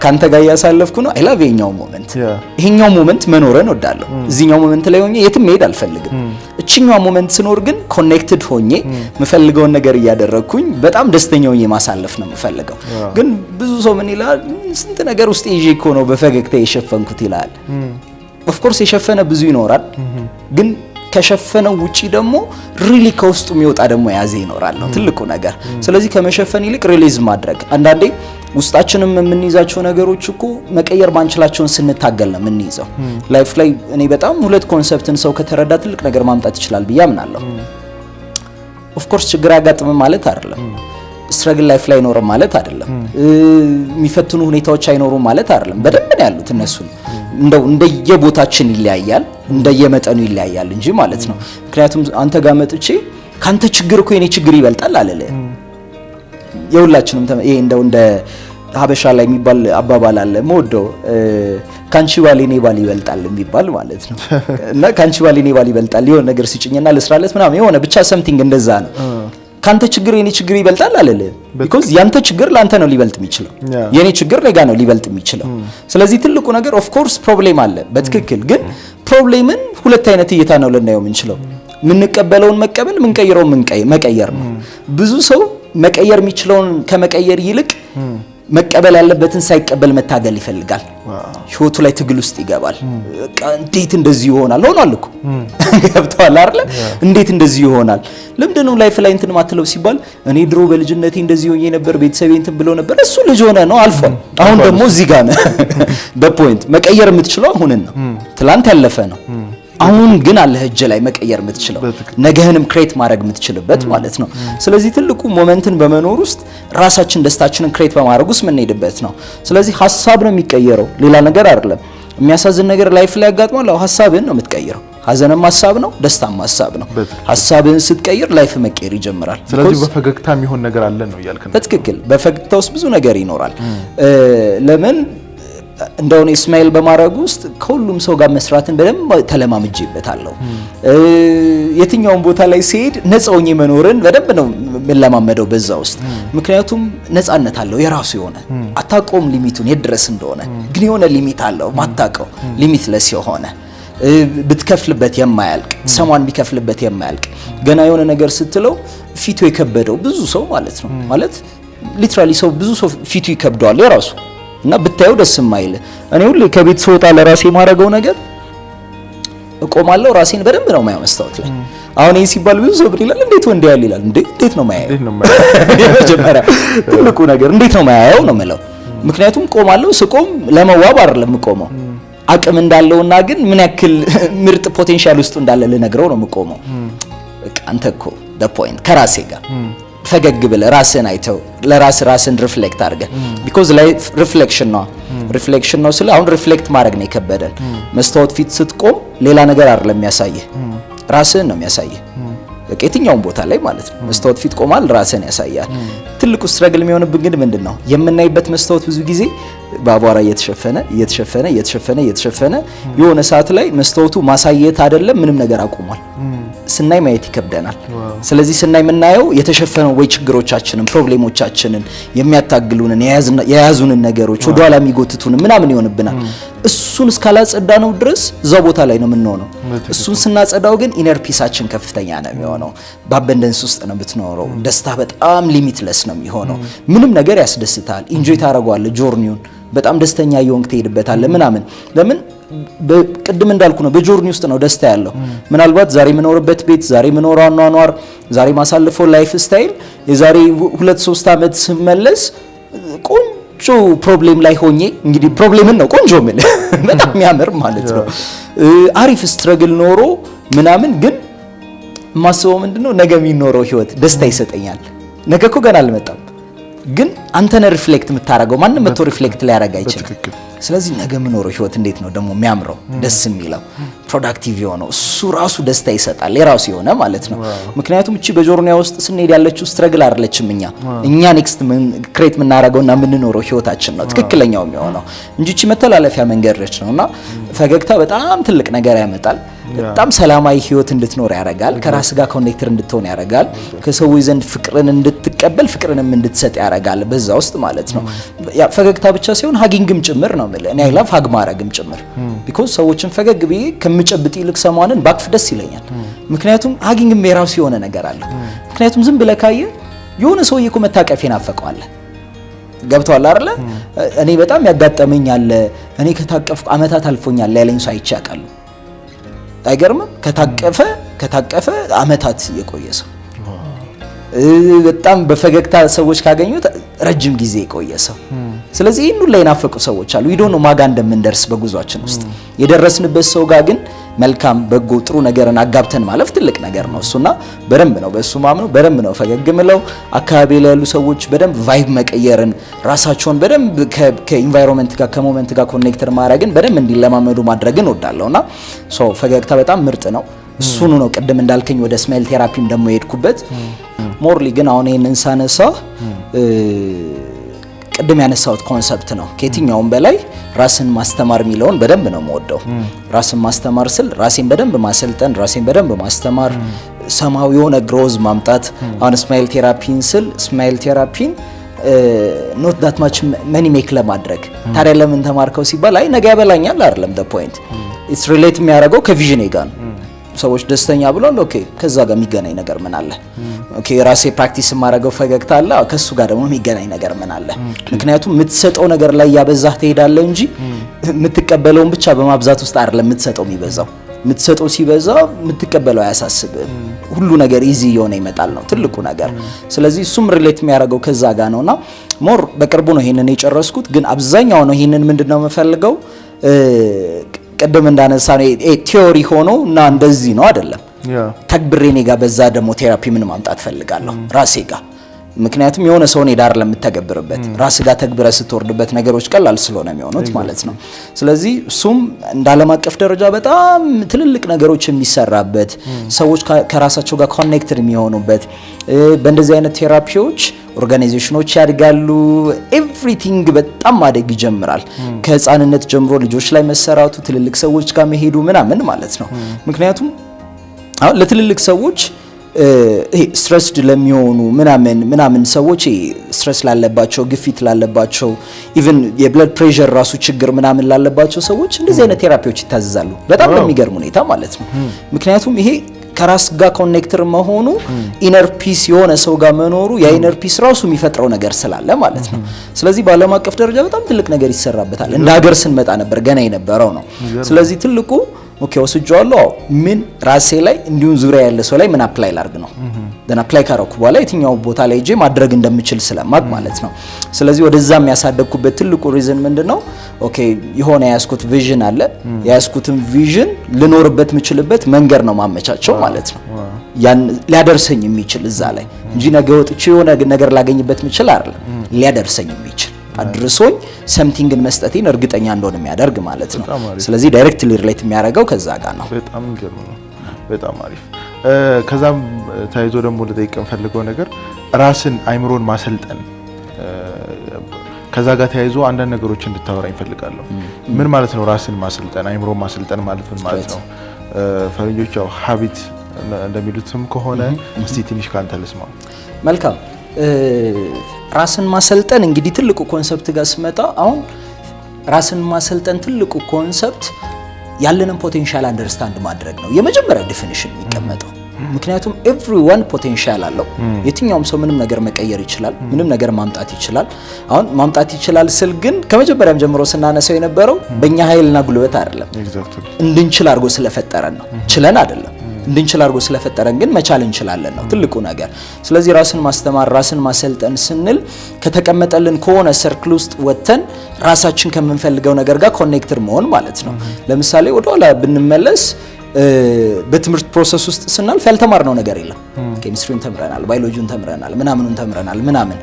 ካንተ ጋር ያሳለፍኩ ነው። I love የኛው ሞመንት ይሄኛው ሞመንት መኖርን እወዳለሁ። እዚህኛው ሞመንት ላይ ሆኜ የትም መሄድ አልፈልግም። እቺኛው ሞመንት ስኖር ግን ኮኔክትድ ሆኜ የምፈልገውን ነገር እያደረኩኝ በጣም ደስተኛ ሆኜ ማሳለፍ ነው የምፈልገው። ግን ብዙ ሰው ምን ይላል ስንት ነገር ውስጥ ይዤ እኮ ነው በፈገግታ የሸፈንኩት ይላል። ኦፍ ኮርስ የሸፈነ ብዙ ይኖራል ግን ከሸፈነው ውጪ ደግሞ ሪሊ ከውስጡ የሚወጣ ደግሞ ያዘ ይኖራል ነው ትልቁ ነገር። ስለዚህ ከመሸፈን ይልቅ ሪሊዝ ማድረግ አንዳንዴ ውስጣችንም የምንይዛቸው ነገሮች እኮ መቀየር ማንችላቸውን ስንታገል ነው የምንይዘው ላይፍ ላይ። እኔ በጣም ሁለት ኮንሰፕትን ሰው ከተረዳ ትልቅ ነገር ማምጣት ይችላል ብዬ አምናለሁ። ኦፍ ኮርስ ችግር ያጋጥም ማለት አይደለም ስትራግል ላይፍ ላይ አይኖርም ማለት አይደለም የሚፈትኑ ሁኔታዎች አይኖሩም ማለት አይደለም በደንብ ነው ያሉት እነሱ እንደው እንደየቦታችን ይለያያል እንደየመጠኑ ይለያያል እንጂ ማለት ነው። ምክንያቱም አንተ ጋር መጥቼ ካንተ ችግር እኮ የኔ ችግር ይበልጣል አለለ የሁላችንም ይሄ እንደው እንደ ሀበሻ ላይ የሚባል አባባል አለ ሞዶ ካንቺ ባል የኔ ባል ይበልጣል የሚባል ማለት ነው። እና ካንቺ ባል የኔ ባል ይበልጣል የሆነ ነገር ሲጭኝና ልስራለት ምናምን የሆነ ብቻ ሰምቲንግ እንደዛ ነው። ካንተ ችግር የኔ ችግር ይበልጣል አለለ because ያንተ ችግር ላንተ ነው ሊበልጥ የሚችለው የኔ ችግር ለጋ ነው ሊበልጥ የሚችለው። ስለዚህ ትልቁ ነገር ኦፍ ኮርስ ፕሮብሌም አለ በትክክል ግን ፕሮብሌምን ሁለት አይነት እይታ ነው ልናየው የምንችለው። ምንቀበለውን መቀበል ምንቀይረው መቀየር ነው። ብዙ ሰው መቀየር የሚችለውን ከመቀየር ይልቅ መቀበል ያለበትን ሳይቀበል መታገል ይፈልጋል። ህይወቱ ላይ ትግል ውስጥ ይገባል። እንዴት እንደዚህ ይሆናል ሆኗል እኮ ገብቷል አይደል እንዴት እንደዚህ ይሆናል ለምንድነው ላይፍ ላይ እንትን ማትለው ሲባል እኔ ድሮ በልጅነቴ እንደዚህ ሆኜ ነበር ቤተሰቤ እንትን ብሎ ነበር እሱ ልጅ ሆነ ነው አልፏል። አሁን ደግሞ እዚህ ጋር ነው በፖይንት መቀየር የምትችለው አሁንን ነው ትላንት ያለፈ ነው። አሁን ግን አለ እጅ ላይ መቀየር የምትችለው ነገህንም ክሬት ማድረግ የምትችልበት ማለት ነው። ስለዚህ ትልቁ ሞመንትን በመኖር ውስጥ ራሳችን ደስታችንን ክሬት በማድረግ ውስጥ የምንሄድበት ነው። ስለዚህ ሐሳብ ነው የሚቀየረው ሌላ ነገር አይደለም። የሚያሳዝን ነገር ላይፍ ላይ ያጋጥማል ሐሳብን ነው የምትቀይረው። ሐዘንም ሐሳብ ነው ደስታም ሐሳብ ነው። ሐሳብን ስትቀይር ላይፍ መቀየር ይጀምራል። ስለዚህ በፈገግታ የሚሆን ነገር አለ ነው ያልከኝ። በትክክል በፈገግታ ውስጥ ብዙ ነገር ይኖራል። ለምን እንደው እኔ ስማይል በማድረግ ውስጥ ከሁሉም ሰው ጋር መስራትን በደንብ ተለማምጄበታለሁ። የትኛውን ቦታ ላይ ሲሄድ ነፃውኝ መኖርን በደንብ ነው መለማመደው በዛ ውስጥ። ምክንያቱም ነፃነት አለው የራሱ የሆነ አታቆም ሊሚቱን የድረስ እንደሆነ ግን የሆነ ሊሚት አለው ማታቀው ሊሚትለስ የሆነ ብትከፍልበት የማያልቅ ሰማን ቢከፍልበት የማያልቅ ገና የሆነ ነገር ስትለው ፊቱ የከበደው ብዙ ሰው ማለት ነው ማለት ሊትራሊ ሰው ብዙ ሰው ፊቱ ይከብደዋል የራሱ እና ብታየው ደስ የማይል። እኔ ሁሌ ከቤት ስወጣ ለራሴ ማረገው ነገር እቆማለሁ ራሴን በደንብ ነው ማየው መስታወት ላይ። አሁን ይሄ ሲባል ብዙ ሰው ይላል እንዴት ወንድ ያል ይላል እንዴት ነው ማየው የመጀመሪያ ትልቁ ነገር እንዴት ነው ማየው ነው የምለው። ምክንያቱም ቆማለሁ ስቆም ለመዋብ አይደለም የምቆመው አቅም እንዳለውና ግን ምን ያክል ምርጥ ፖቴንሻል ውስጥ እንዳለ ልነግረው ነው የምቆመው። በቃ አንተ እኮ the point ከራሴ ጋር ፈገግ ብለ ራስን አይተው ለራስን ሪፍሌክት አድርገ because life reflection ነው ስለ አሁን ሪፍሌክት ማድረግ ነው የከበደን። መስታወት ፊት ስትቆም ሌላ ነገር አይደለም የሚያሳየህ ራስን ነው የሚያሳየህ። በቃ የትኛውም ቦታ ላይ ማለት ነው መስታወት ፊት ቆማል ራስን ያሳያል። ትልቁ ስትረግል የሚሆንብን ግን ምንድነው የምናይበት መስታወት ብዙ ጊዜ በአቧራ እየተሸፈነ የሆነ ሰዓት ላይ መስታወቱ ማሳየት አይደለም ምንም ነገር አቁሟል። ስናይ ማየት ይከብደናል። ስለዚህ ስናይ የምናየው የተሸፈነው ወይ ችግሮቻችንን ፕሮብሌሞቻችንን የሚያታግሉንን የያዙንን ነገሮች ወደኋላ የሚጎትቱን ምናምን ይሆንብናል። እሱን እስካላጸዳ ነው ድረስ እዛው ቦታ ላይ ነው የምንሆነው። እሱን ስናጸዳው ግን ኢነር ፒሳችን ከፍተኛ ነው የሚሆነው። በአበንደንስ ውስጥ ነው የምትኖረው። ደስታ በጣም ሊሚትለስ ነው የሚሆነው። ምንም ነገር ያስደስታል። ኢንጆይ ታደርገዋለህ ጆርኒውን በጣም ደስተኛ እየሆንክ ትሄድበታለህ ምናምን። ለምን ቅድም እንዳልኩ ነው በጆርኒ ውስጥ ነው ደስታ ያለው። ምናልባት ዛሬ የምኖርበት ቤት፣ ዛሬ የምኖረው አኗኗር፣ ዛሬ ማሳልፈው ላይፍ ስታይል የዛሬ 2-3 ዓመት ስመለስ ቆንጆ ፕሮብሌም ላይ ሆኜ እንግዲህ ፕሮብሌምን ነው ቆንጆ ምን በጣም የሚያምር ማለት ነው አሪፍ ስትረግል ኖሮ ምናምን። ግን ማስበው ምንድነው ነገ የሚኖረው ህይወት ደስታ ይሰጠኛል። ነገ እኮ ገና አልመጣም። ግን አንተነ ሪፍሌክት የምታረገው ማንንም መቶ ሪፍሌክት ላይ ያረጋ አይችልም። ስለዚህ ነገ የምኖረው ህይወት እንዴት ነው ደግሞ የሚያምረው ደስ የሚለው ፕሮዳክቲቭ የሆነው እሱ ራሱ ደስታ ይሰጣል የራሱ የሆነ ማለት ነው። ምክንያቱም እቺ በጆርኒያ ውስጥ ስንሄድ ያለችው ስትረግል አይደለችም። እኛ ኔክስት ክሬት የምናረገውና የምንኖረው ህይወታችን ነው ትክክለኛው የሚሆነው እንጂ እቺ መተላለፊያ መንገድ ነውና ፈገግታ በጣም ትልቅ ነገር ያመጣል። በጣም ሰላማዊ ህይወት እንድትኖር ያረጋል። ከራስ ጋር ኮኔክተር እንድትሆን ያረጋል። ከሰዎች ዘንድ ፍቅርን እንድትቀበል ፍቅርንም እንድትሰጥ ያረጋል በዛ ውስጥ ማለት ነው። ያ ፈገግታ ብቻ ሳይሆን ሀጊንግም ጭምር ነው ማለት እኔ አይላፍ ሀግ ማረግም ጭምር ቢኮዝ ሰዎችን ፈገግ ብዬ ከምጨብጥ ይልቅ ሰማንን ባክፍ ደስ ይለኛል። ምክንያቱም ሀጊንግም የራሱ የሆነ ነገር አለ። ምክንያቱም ዝም ብለህ ካየ የሆነ ሰውዬ እኮ መታቀፍ ይናፈቀዋል። ገብቷል አይደለ? እኔ በጣም ያጋጠመኝ አለ። እኔ ከታቀፍኩ አመታት አልፎኛል ያለኝ ሰው አይቼ ያውቃሉ። አይገርምም? ከታቀፈ አመታት የቆየ ሰው በጣም በፈገግታ ሰዎች ካገኙት ረጅም ጊዜ የቆየ ሰው። ስለዚህ ይሄን ሁሉ የናፈቁ ሰዎች አሉ። ይዶን ነው ማጋ እንደምንደርስ በጉዟችን ውስጥ የደረስንበት ሰው ጋር ግን መልካም በጎ ጥሩ ነገርን አጋብተን ማለፍ ትልቅ ነገር ነው እሱና በደንብ ነው በሱ ማምነው በደንብ ነው ፈገግ ምለው። አካባቢ ላይ ያሉ ሰዎች በደንብ ቫይብ መቀየርን ራሳቸውን በደንብ ከኢንቫይሮንመንት ጋር ከሞመንት ጋር ኮኔክተር ማድረግን በደንብ እንዲለማመዱ ማድረግን ወዳለውና ሶ ፈገግታ በጣም ምርጥ ነው። እሱኑ ነው ቅድም እንዳልከኝ ወደ ስማይል ቴራፒም ደግሞ የሄድኩበት ሞርሊ። ግን አሁን ይሄንን ሳነሳ ቅድም ያነሳሁት ኮንሰፕት ነው ከየትኛውም በላይ ራስን ማስተማር የሚለውን በደንብ ነው የምወደው። ራስን ማስተማር ስል ራሴን በደንብ ማሰልጠን፣ ራሴን በደንብ ማስተማር፣ ሰማያዊ የሆነ ግሮዝ ማምጣት። አሁን ስማይል ቴራፒን ስል ስማይል ቴራፒን ኖት ዳት ማች መኒ ሜክ ለማድረግ ታዲያ ለምን ተማርከው ሲባል አይ ነገ ያበላኛል አይደለም። ዘ ፖይንት ኢትስ ሪሌት የሚያደርገው ከቪዥኔ ጋር ነው። ሰዎች ደስተኛ ብሏል። ኦኬ ከዛ ጋር የሚገናኝ ነገር ምን አለ? ኦኬ ራሴ ፕራክቲስ የማደርገው ፈገግታ አለ፣ ከሱ ጋር ደግሞ የሚገናኝ ነገር ምን አለ? ምክንያቱም የምትሰጠው ነገር ላይ ያበዛህ ትሄዳለህ እንጂ የምትቀበለውን ብቻ በማብዛት ውስጥ አይደለም የምትሰጠው የሚበዛው። የምትሰጠው ሲበዛ የምትቀበለው አያሳስብም። ሁሉ ነገር ኢዚ የሆነ ይመጣል ነው ትልቁ ነገር። ስለዚህ እሱም ሪሌት የሚያደርገው ከዛ ጋር ነውና ሞር በቅርቡ ነው ይሄንን የጨረስኩት። ግን አብዛኛው ነው ይሄንን ምንድነው የምፈልገው ቀደም እንዳነሳ ነው ቲዮሪ ሆኖ እና እንደዚህ ነው አይደለም። ተግብሬ እኔ ጋር በዛ ደግሞ ቴራፒ ምን ማምጣት ፈልጋለሁ ራሴ ጋር። ምክንያቱም የሆነ ሰው ነው ዳር ለምትተገብርበት ራስ ጋር ተግብረ ስትወርድበት ነገሮች ቀላል ስለሆነ የሚሆኑት ማለት ነው። ስለዚህ እሱም እንደ ዓለም አቀፍ ደረጃ በጣም ትልልቅ ነገሮች የሚሰራበት ሰዎች ከራሳቸው ጋር ኮኔክትድ የሚሆኑበት በእንደዚህ አይነት ቴራፒዎች ኦርጋናይዜሽኖች ያድጋሉ። ኤቭሪቲንግ በጣም ማደግ ይጀምራል። ከህፃንነት ጀምሮ ልጆች ላይ መሰራቱ ትልልቅ ሰዎች ጋር መሄዱ ምናምን ማለት ነው። ምክንያቱም አሁን ለትልልቅ ሰዎች ይሄ ስትሬስድ ለሚሆኑ ምናምን ሰዎች ስትሬስ ላለባቸው፣ ግፊት ላለባቸው፣ ኢቭን የብለድ ፕሬሸር ራሱ ችግር ምናምን ላለባቸው ሰዎች እንደዚህ አይነት ቴራፒዎች ይታዘዛሉ በጣም በሚገርም ሁኔታ ማለት ነው። ምክንያቱም ይሄ ከራስ ጋር ኮኔክተር መሆኑ ኢነር ፒስ የሆነ ሰው ጋር መኖሩ ያ ኢነር ፒስ ራሱ የሚፈጥረው ነገር ስላለ ማለት ነው። ስለዚህ በዓለም አቀፍ ደረጃ በጣም ትልቅ ነገር ይሰራበታል። እንደ ሀገር ስንመጣ ነበር ገና የነበረው ነው። ስለዚህ ትልቁ ኦኬ ወስጃለሁ ምን ራሴ ላይ እንዲሁን ዙሪያ ያለ ሰው ላይ ምን አፕላይ ላርግ ነው። ደና አፕላይ ካረኩ በኋላ የትኛው ቦታ ላይ እጄ ማድረግ እንደምችል ስለማቅ ማለት ነው። ስለዚህ ወደዛም ያሳደግኩበት ትልቁ ሪዝን ምንድነው? ኦኬ የሆነ ያስኩት ቪዥን አለ። ያስኩትን ቪዥን ልኖርበት የምችልበት መንገድ ነው ማመቻቸው ማለት ነው። ያን ሊያደርሰኝ የሚችል እዛ ላይ እንጂ ነገ ወጥቼ የሆነ ነገር ላገኝበት የምችል አይደለም። ሊያደርሰኝ የሚችል አድርሶኝ ሰምቲንግን መስጠቴን እርግጠኛ እንደሆነ የሚያደርግ ማለት ነው። ስለዚህ ዳይሬክትሊ ሪሌት የሚያደርገው ከዛ ጋር ነው። በጣም ገርም ነው። በጣም አሪፍ ከዛም ታይዞ ደግሞ ለጠይቀን ፈልገው ነገር ራስን አይምሮን ማሰልጠን ከዛ ጋር ታይዞ አንዳንድ ነገሮች እንድታወራኝ ፈልጋለሁ። ምን ማለት ነው ራስን ማሰልጠን አይምሮን ማሰልጠን ማለት ምን ማለት ነው? ፈረንጆች ያው ሀቢት እንደሚሉትም ከሆነ እስቲ ትንሽ ካንተ ልስማ። መልካም ራስን ማሰልጠን እንግዲህ ትልቁ ኮንሰፕት ጋር ስመጣ አሁን ራስን ማሰልጠን ትልቁ ኮንሰፕት ያለንን ፖቴንሻል አንደርስታንድ ማድረግ ነው የመጀመሪያ ዲፊኒሽን የሚቀመጠው። ምክንያቱም ኤቭሪዋን ፖቴንሻል አለው። የትኛውም ሰው ምንም ነገር መቀየር ይችላል፣ ምንም ነገር ማምጣት ይችላል። አሁን ማምጣት ይችላል ስል ግን ከመጀመሪያም ጀምሮ ስናነሳው የነበረው በእኛ ኃይልና ጉልበት አይደለም፣ እንድንችል አድርጎ ስለፈጠረን ነው። ችለን አይደለም እንድንችል አድርጎ ስለፈጠረን ግን መቻል እንችላለን ነው ትልቁ ነገር። ስለዚህ ራስን ማስተማር ራስን ማሰልጠን ስንል ከተቀመጠልን ከሆነ ሰርክል ውስጥ ወጥተን ራሳችን ከምንፈልገው ነገር ጋር ኮኔክትድ መሆን ማለት ነው። ለምሳሌ ወደኋላ ብንመለስ በትምህርት ፕሮሰስ ውስጥ ስናልፍ ያልተማርነው ነገር የለም። ኬሚስትሪን ተምረናል፣ ባዮሎጂን ተምረናል፣ ምናምኑን ተምረናል ምናምን።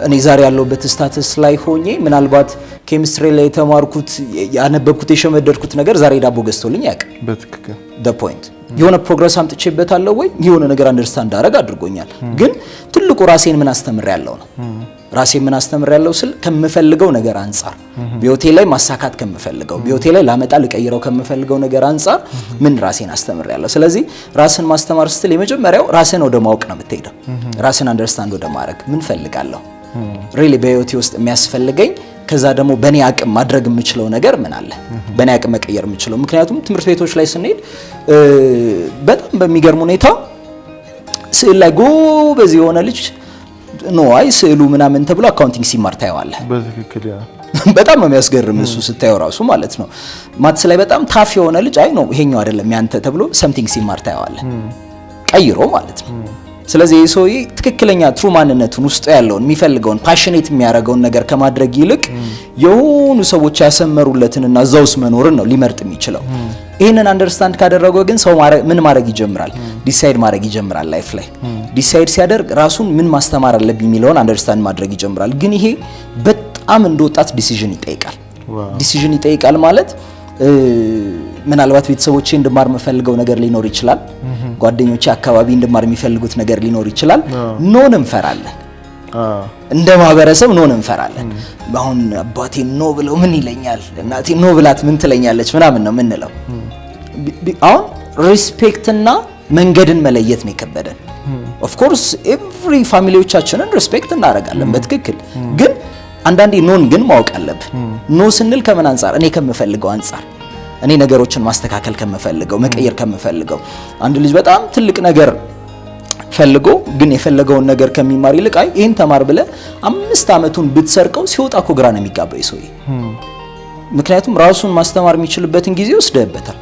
እኔ ዛሬ ያለሁበት ስታተስ ላይ ሆኜ ምናልባት ኬሚስትሪ ላይ የተማርኩት ያነበብኩት የሸመደድኩት ነገር ዛሬ ዳቦ ገዝቶልኝ ያውቃል። በትክክል the point የሆነ ፕሮግረስ አምጥቼበታለሁ ወይ የሆነ ነገር አንደርስታንድ አደረግ አድርጎኛል። ግን ትልቁ ራሴን ምን አስተምሬያለሁ ነው። ራሴን ምን አስተምሬያለሁ ስል ከምፈልገው ነገር አንፃር በህይወቴ ላይ ማሳካት ከምፈልገው በህይወቴ ላይ ላመጣ ልቀይረው ከምፈልገው ነገር አንፃር ምን ራሴን አስተምሬያለሁ። ስለዚህ ራስን ማስተማር ስትል የመጀመሪያው ራስን ወደ ማወቅ ነው የምትሄደው። ራስን አንደርስታንድ ወደ ማድረግ ምን ፈልጋለሁ ሪሊ በህይወቴ ውስጥ የሚያስፈልገኝ፣ ከዛ ደግሞ በኔ አቅም ማድረግ የምችለው ነገር ምን አለ፣ በኔ አቅም መቀየር የምችለው። ምክንያቱም ትምህርት ቤቶች ላይ ስንሄድ በጣም በሚገርም ሁኔታ ስዕል ላይ ጎበዝ የሆነ ልጅ ኖ አይ ስዕሉ ምናምን ተብሎ አካውንቲንግ ሲማር ታየዋለህ። በትክክል ያ በጣም ነው የሚያስገርም እሱ ስታየው ራሱ ማለት ነው። ማትስ ላይ በጣም ታፍ የሆነ ልጅ አይ ነው ይሄኛው አይደለም ያንተ ተብሎ ሰምቲንግ ሲማር ታየዋለህ ቀይሮ ማለት ነው። ስለዚህ የሰውዬ ትክክለኛ ትሩ ማንነቱን ውስጥ ያለውን የሚፈልገውን ፓሽኔት የሚያደርገውን ነገር ከማድረግ ይልቅ የሆኑ ሰዎች ያሰመሩለትንና እዛው ውስጥ መኖርን ነው ሊመርጥ የሚችለው። ይሄንን አንደርስታንድ ካደረገው ግን ሰው ምን ማድረግ ይጀምራል? ዲሳይድ ማድረግ ይጀምራል። ላይፍ ላይ ዲሳይድ ሲያደርግ ራሱን ምን ማስተማር አለብኝ የሚለውን አንደርስታንድ ማድረግ ይጀምራል። ግን ይሄ በጣም እንደ ወጣት ዲሲዥን ይጠይቃል። ዲሲዥን ይጠይቃል ማለት ምናልባት ቤተሰቦቼ እንድማር የምፈልገው ነገር ሊኖር ይችላል። ጓደኞቼ አካባቢ እንድማር የሚፈልጉት ነገር ሊኖር ይችላል። ኖን እንፈራለን። እንደ ማህበረሰብ ኖን እንፈራለን። አሁን አባቴ ኖ ብለው ምን ይለኛል፣ እናቴ ኖ ብላት ምን ትለኛለች ምናምን ነው የምንለው። አሁን ሪስፔክትና መንገድን መለየት ነው የከበደን። ኦፍ ኮርስ ኤቭሪ ፋሚሊዎቻችንን ሪስፔክት እናደርጋለን በትክክል። ግን አንዳንዴ ኖን ግን ማወቅ አለብን። ኖ ስንል ከምን አንፃር? እኔ ከምፈልገው አንፃር፣ እኔ ነገሮችን ማስተካከል ከምፈልገው መቀየር ከምፈልገው። አንድ ልጅ በጣም ትልቅ ነገር ፈልጎ ግን የፈለገውን ነገር ከሚማር ይልቅ አይ ይሄን ተማር ብለ 5 አመቱን ብትሰርቀው ሲወጣ እኮ ግራ ነው የሚጋባው ሰውዬ። ምክንያቱም ራሱን ማስተማር የሚችልበትን ጊዜ ወስደበታል።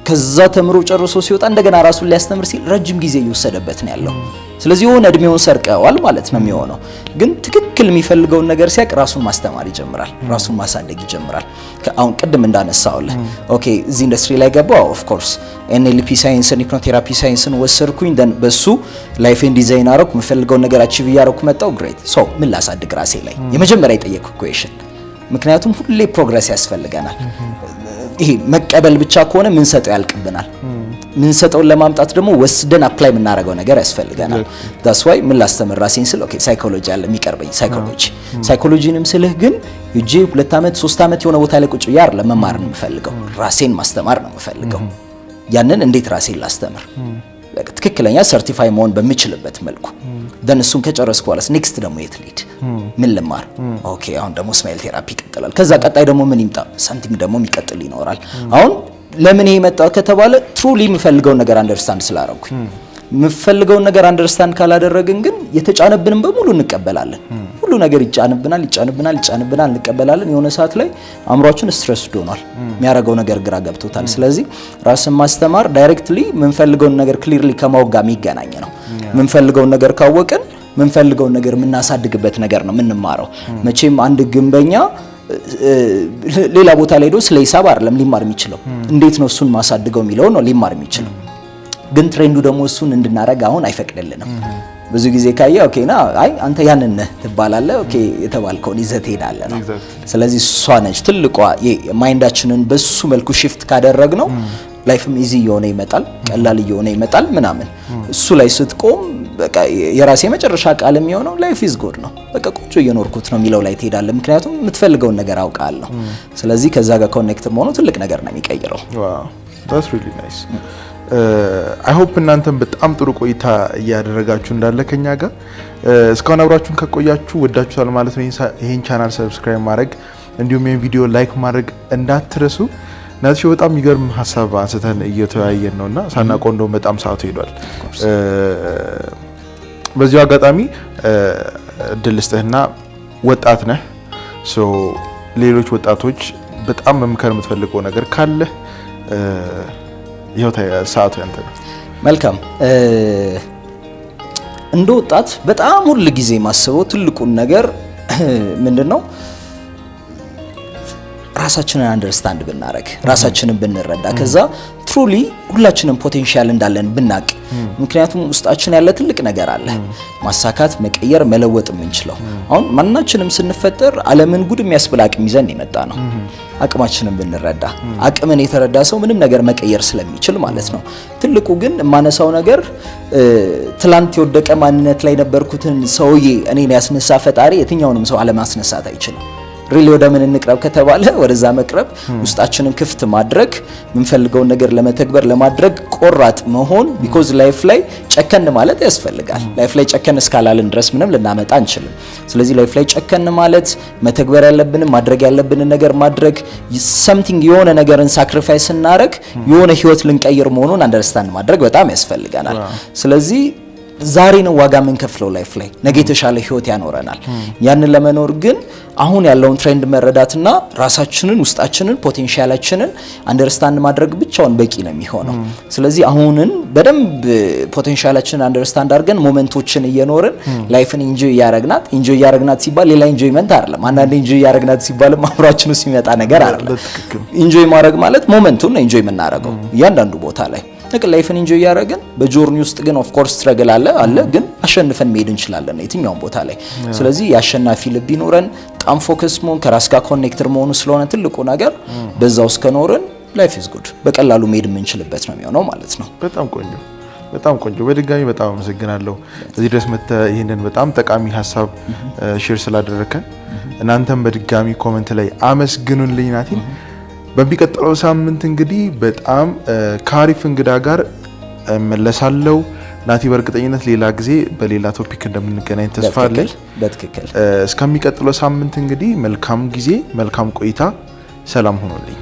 ከዛ ተምሮ ጨርሶ ሲወጣ እንደገና ራሱን ሊያስተምር ሲል ረጅም ጊዜ እየወሰደበት ነው ያለው። ስለዚህ የሆነ እድሜውን ሰርቀዋል ማለት ነው የሚሆነው። ግን ትክክል የሚፈልገውን ነገር ሲያቅ ራሱን ማስተማር ይጀምራል፣ ራሱን ማሳደግ ይጀምራል። አሁን ቅድም እንዳነሳውልህ ኦኬ እዚህ ኢንዱስትሪ ላይ ገባው። ኦፍ ኮርስ ኤንኤልፒ ሳይንስን ሂፕኖቴራፒ ሳይንስን ወሰድኩኝ። ደን በሱ ላይፌን ዲዛይን አረኩ፣ የምፈልገውን ነገር አቺቭ ያረኩ መጣው። ግሬት ሶ ምን ላሳድግ ራሴ ላይ የመጀመሪያ የጠየቅኩ ኩዌሽን። ምክንያቱም ሁሌ ፕሮግረስ ያስፈልገናል። ይሄ መቀበል ብቻ ከሆነ ምን ሰጠው ያልቅብናል። ምን ሰጠውን ለማምጣት ደግሞ ወስደን አፕላይ የምናደርገው ነገር ያስፈልገናል። ዳትስ ዋይ ምን ላስተምር ራሴን ስለ ኦኬ ሳይኮሎጂ አለ የሚቀርበኝ ሳይኮሎጂንም ስልህ ግን እጄ 2 አመት 3 አመት የሆነ ቦታ ላይ ቁጭ ያር ለመማር ነው የምፈልገው። ራሴን ማስተማር ነው የምፈልገው። ያንን እንዴት ራሴን ላስተምር ትክክለኛ ሰርቲፋይ መሆን በሚችልበት መልኩ ደን እሱን ከጨረስኩ በኋላ ኔክስት ደግሞ የት ልሂድ ምን ልማር? ኦኬ አሁን ደግሞ ስማይል ቴራፒ ይቀጥላል። ከዛ ቀጣይ ደግሞ ምን ይምጣ? ሳምቲንግ ደግሞ የሚቀጥል ይኖራል። አሁን ለምን ይሄ መጣ ከተባለ ትሩሊ የምፈልገውን ነገር አንደርስታንድ ስላደረኩኝ። የምፈልገውን ነገር አንደርስታንድ ካላደረግን ግን የተጫነብንን በሙሉ እንቀበላለን። ሁሉ ነገር ይጫንብናል እንቀበላለን። የሆነ ሰዓት ላይ አእምሯችን ስትረስ ሆኗል፣ የሚያደርገው ነገር ግራ ገብቶታል። ስለዚህ ራስን ማስተማር ዳይሬክትሊ የምንፈልገውን ነገር ክሊርሊ ከማወቅ ጋር የሚገናኝ ነው። የምንፈልገውን ነገር ካወቅን የምንፈልገውን ነገር የምናሳድግበት ነገር ነው የምንማረው። መቼም አንድ ግንበኛ ሌላ ቦታ ላይ ሄዶ ስለ ሂሳብ አይደለም ሊማር የሚችለው፣ እንዴት ነው እሱን ማሳድገው የሚለው ነው ሊማር የሚችለው። ግን ትሬንዱ ደግሞ እሱን እንድናረግ አሁን አይፈቅድልንም። ብዙ ጊዜ ካየ ኦኬ ና አይ አንተ ያንን ነህ ትባላለህ፣ ኦኬ የተባልከውን ይዘህ ትሄዳለህ ነው። ስለዚህ እሷ ነች ትልቋ ማይንዳችንን በሱ መልኩ shift ካደረግነው ላይፍም ኢዚ እየሆነ ይመጣል፣ ቀላል እየሆነ ይመጣል ምናምን። እሱ ላይ ስትቆም በቃ የራሴ መጨረሻ ቃል የሚሆነው ላይፍ ኢዝ ጉድ ነው፣ በቃ ቆንጆ እየኖርኩት ነው የሚለው ላይ ትሄዳለህ። ምክንያቱም የምትፈልገውን ነገር አውቃለሁ። ስለዚህ ከዛ ጋር ኮኔክት መሆኑ ትልቅ ነገር ነው የሚቀይረው። ዋው that's really nice. I hope እናንተም በጣም ጥሩ ቆይታ እያደረጋችሁ እንዳለ ከኛ ጋር እስካሁን አብራችሁን ከቆያችሁ ወዳችኋል ማለት ነው። ይሄን ቻናል ሰብስክራይብ ማድረግ እንዲሁም ይሄን ቪዲዮ ላይክ ማድረግ እንዳትረሱ። ናትሽ በጣም የሚገርም ሀሳብ አንስተን እየተወያየን ነውና ሳናቆንዶ በጣም ሰዓቱ ሄዷል። በዚሁ አጋጣሚ እድል ልስጥህና ወጣት ነህ፣ ሶ ሌሎች ወጣቶች በጣም መምከር የምትፈልገው ነገር ካለ ይኸው ሰዓቱ ያንተ ነው። መልካም። እንደ ወጣት በጣም ሁሉ ጊዜ ማስበው ትልቁን ነገር ምንድነው? ራሳችንን አንደርስታንድ ብናረግ፣ ራሳችንን ብንረዳ፣ ከዛ ትሩሊ ሁላችንም ፖቴንሻል እንዳለን ብናቅ። ምክንያቱም ውስጣችን ያለ ትልቅ ነገር አለ ማሳካት፣ መቀየር፣ መለወጥ የምንችለው። አሁን ማናችንም ስንፈጠር ዓለምን ጉድ የሚያስብል አቅም ይዘን የመጣ ነው። አቅማችንን ብንረዳ፣ አቅምን የተረዳ ሰው ምንም ነገር መቀየር ስለሚችል ማለት ነው። ትልቁ ግን የማነሳው ነገር ትላንት የወደቀ ማንነት ላይ ነበርኩትን ሰውዬ እኔን ያስነሳ ፈጣሪ የትኛውንም ሰው አለማስነሳት አይችልም። ሪሊ ወደ ምን እንቅረብ ከተባለ ወደዛ መቅረብ፣ ውስጣችንን ክፍት ማድረግ፣ የምንፈልገውን ነገር ለመተግበር ለማድረግ ቆራጥ መሆን። ቢኮዝ ላይፍ ላይ ጨከን ማለት ያስፈልጋል። ላይፍ ላይ ጨከን እስካላልን ድረስ ምንም ልናመጣ አንችልም። ስለዚህ ላይፍ ላይ ጨከን ማለት መተግበር ያለብንን ማድረግ ያለብንን ነገር ማድረግ፣ ሰምቲንግ የሆነ ነገርን ሳክሪፋይስ ስናደርግ የሆነ ህይወት ልንቀይር መሆኑን አንደርስታንድ ማድረግ በጣም ያስፈልጋናል። ስለዚህ ዛሬ ነው ዋጋ የምንከፍለው ላይፍ ላይ፣ ነገ የተሻለ ህይወት ያኖረናል። ያንን ለመኖር ግን አሁን ያለውን ትሬንድ መረዳትና ራሳችንን ውስጣችንን ፖቴንሻላችንን አንደርስታንድ ማድረግ ብቻውን በቂ ነው የሚሆነው። ስለዚህ አሁንን በደንብ ፖቴንሻላችንን አንደርስታንድ አድርገን ሞመንቶችን እየኖርን ላይፍን ኢንጆይ ያረግናት ሲባል ሌላ ኢንጆይመንት አይደለም። አንዳንዴ ኢንጆይ ያረግናት ሲባል አብራችን ውስጥ የሚመጣ ነገር አይደለም። ኢንጆይ ማድረግ ማለት ሞመንቱን ነው ኢንጆይ የምናደርገው እያንዳንዱ ቦታ ላይ ነቅ ላይፍን ኢንጆይ ያረጋግን። በጆርኒ ውስጥ ግን ኦፍ ኮርስ ስትረግል አለ ግን አሸንፈን መሄድ እንችላለን የትኛውም ቦታ ላይ። ስለዚህ ያሸናፊ ልብ ይኖረን፣ በጣም ፎከስ መሆን፣ ከራስ ጋር ኮኔክትድ መሆኑ ስለሆነ ትልቁ ነገር በዛው እስከኖርን ላይፍ ኢዝ ጉድ በቀላሉ መሄድ የምንችልበት ነው የሚሆነው ማለት ነው። በጣም ቆንጆ። በድጋሚ በጣም አመሰግናለሁ እዚህ ድረስ መጥተህ ይሄንን በጣም ጠቃሚ ሀሳብ ሼር ስላደረከን። እናንተም በድጋሚ ኮሜንት ላይ አመስግኑልኝ ናቲን። በሚቀጥለው ሳምንት እንግዲህ በጣም ካሪፍ እንግዳ ጋር መለሳለው። ናቲ በእርግጠኝነት ሌላ ጊዜ በሌላ ቶፒክ እንደምንገናኝ ተስፋ አለኝ። በትክክል። እስከሚቀጥለው ሳምንት እንግዲህ መልካም ጊዜ፣ መልካም ቆይታ። ሰላም ሆኖልኝ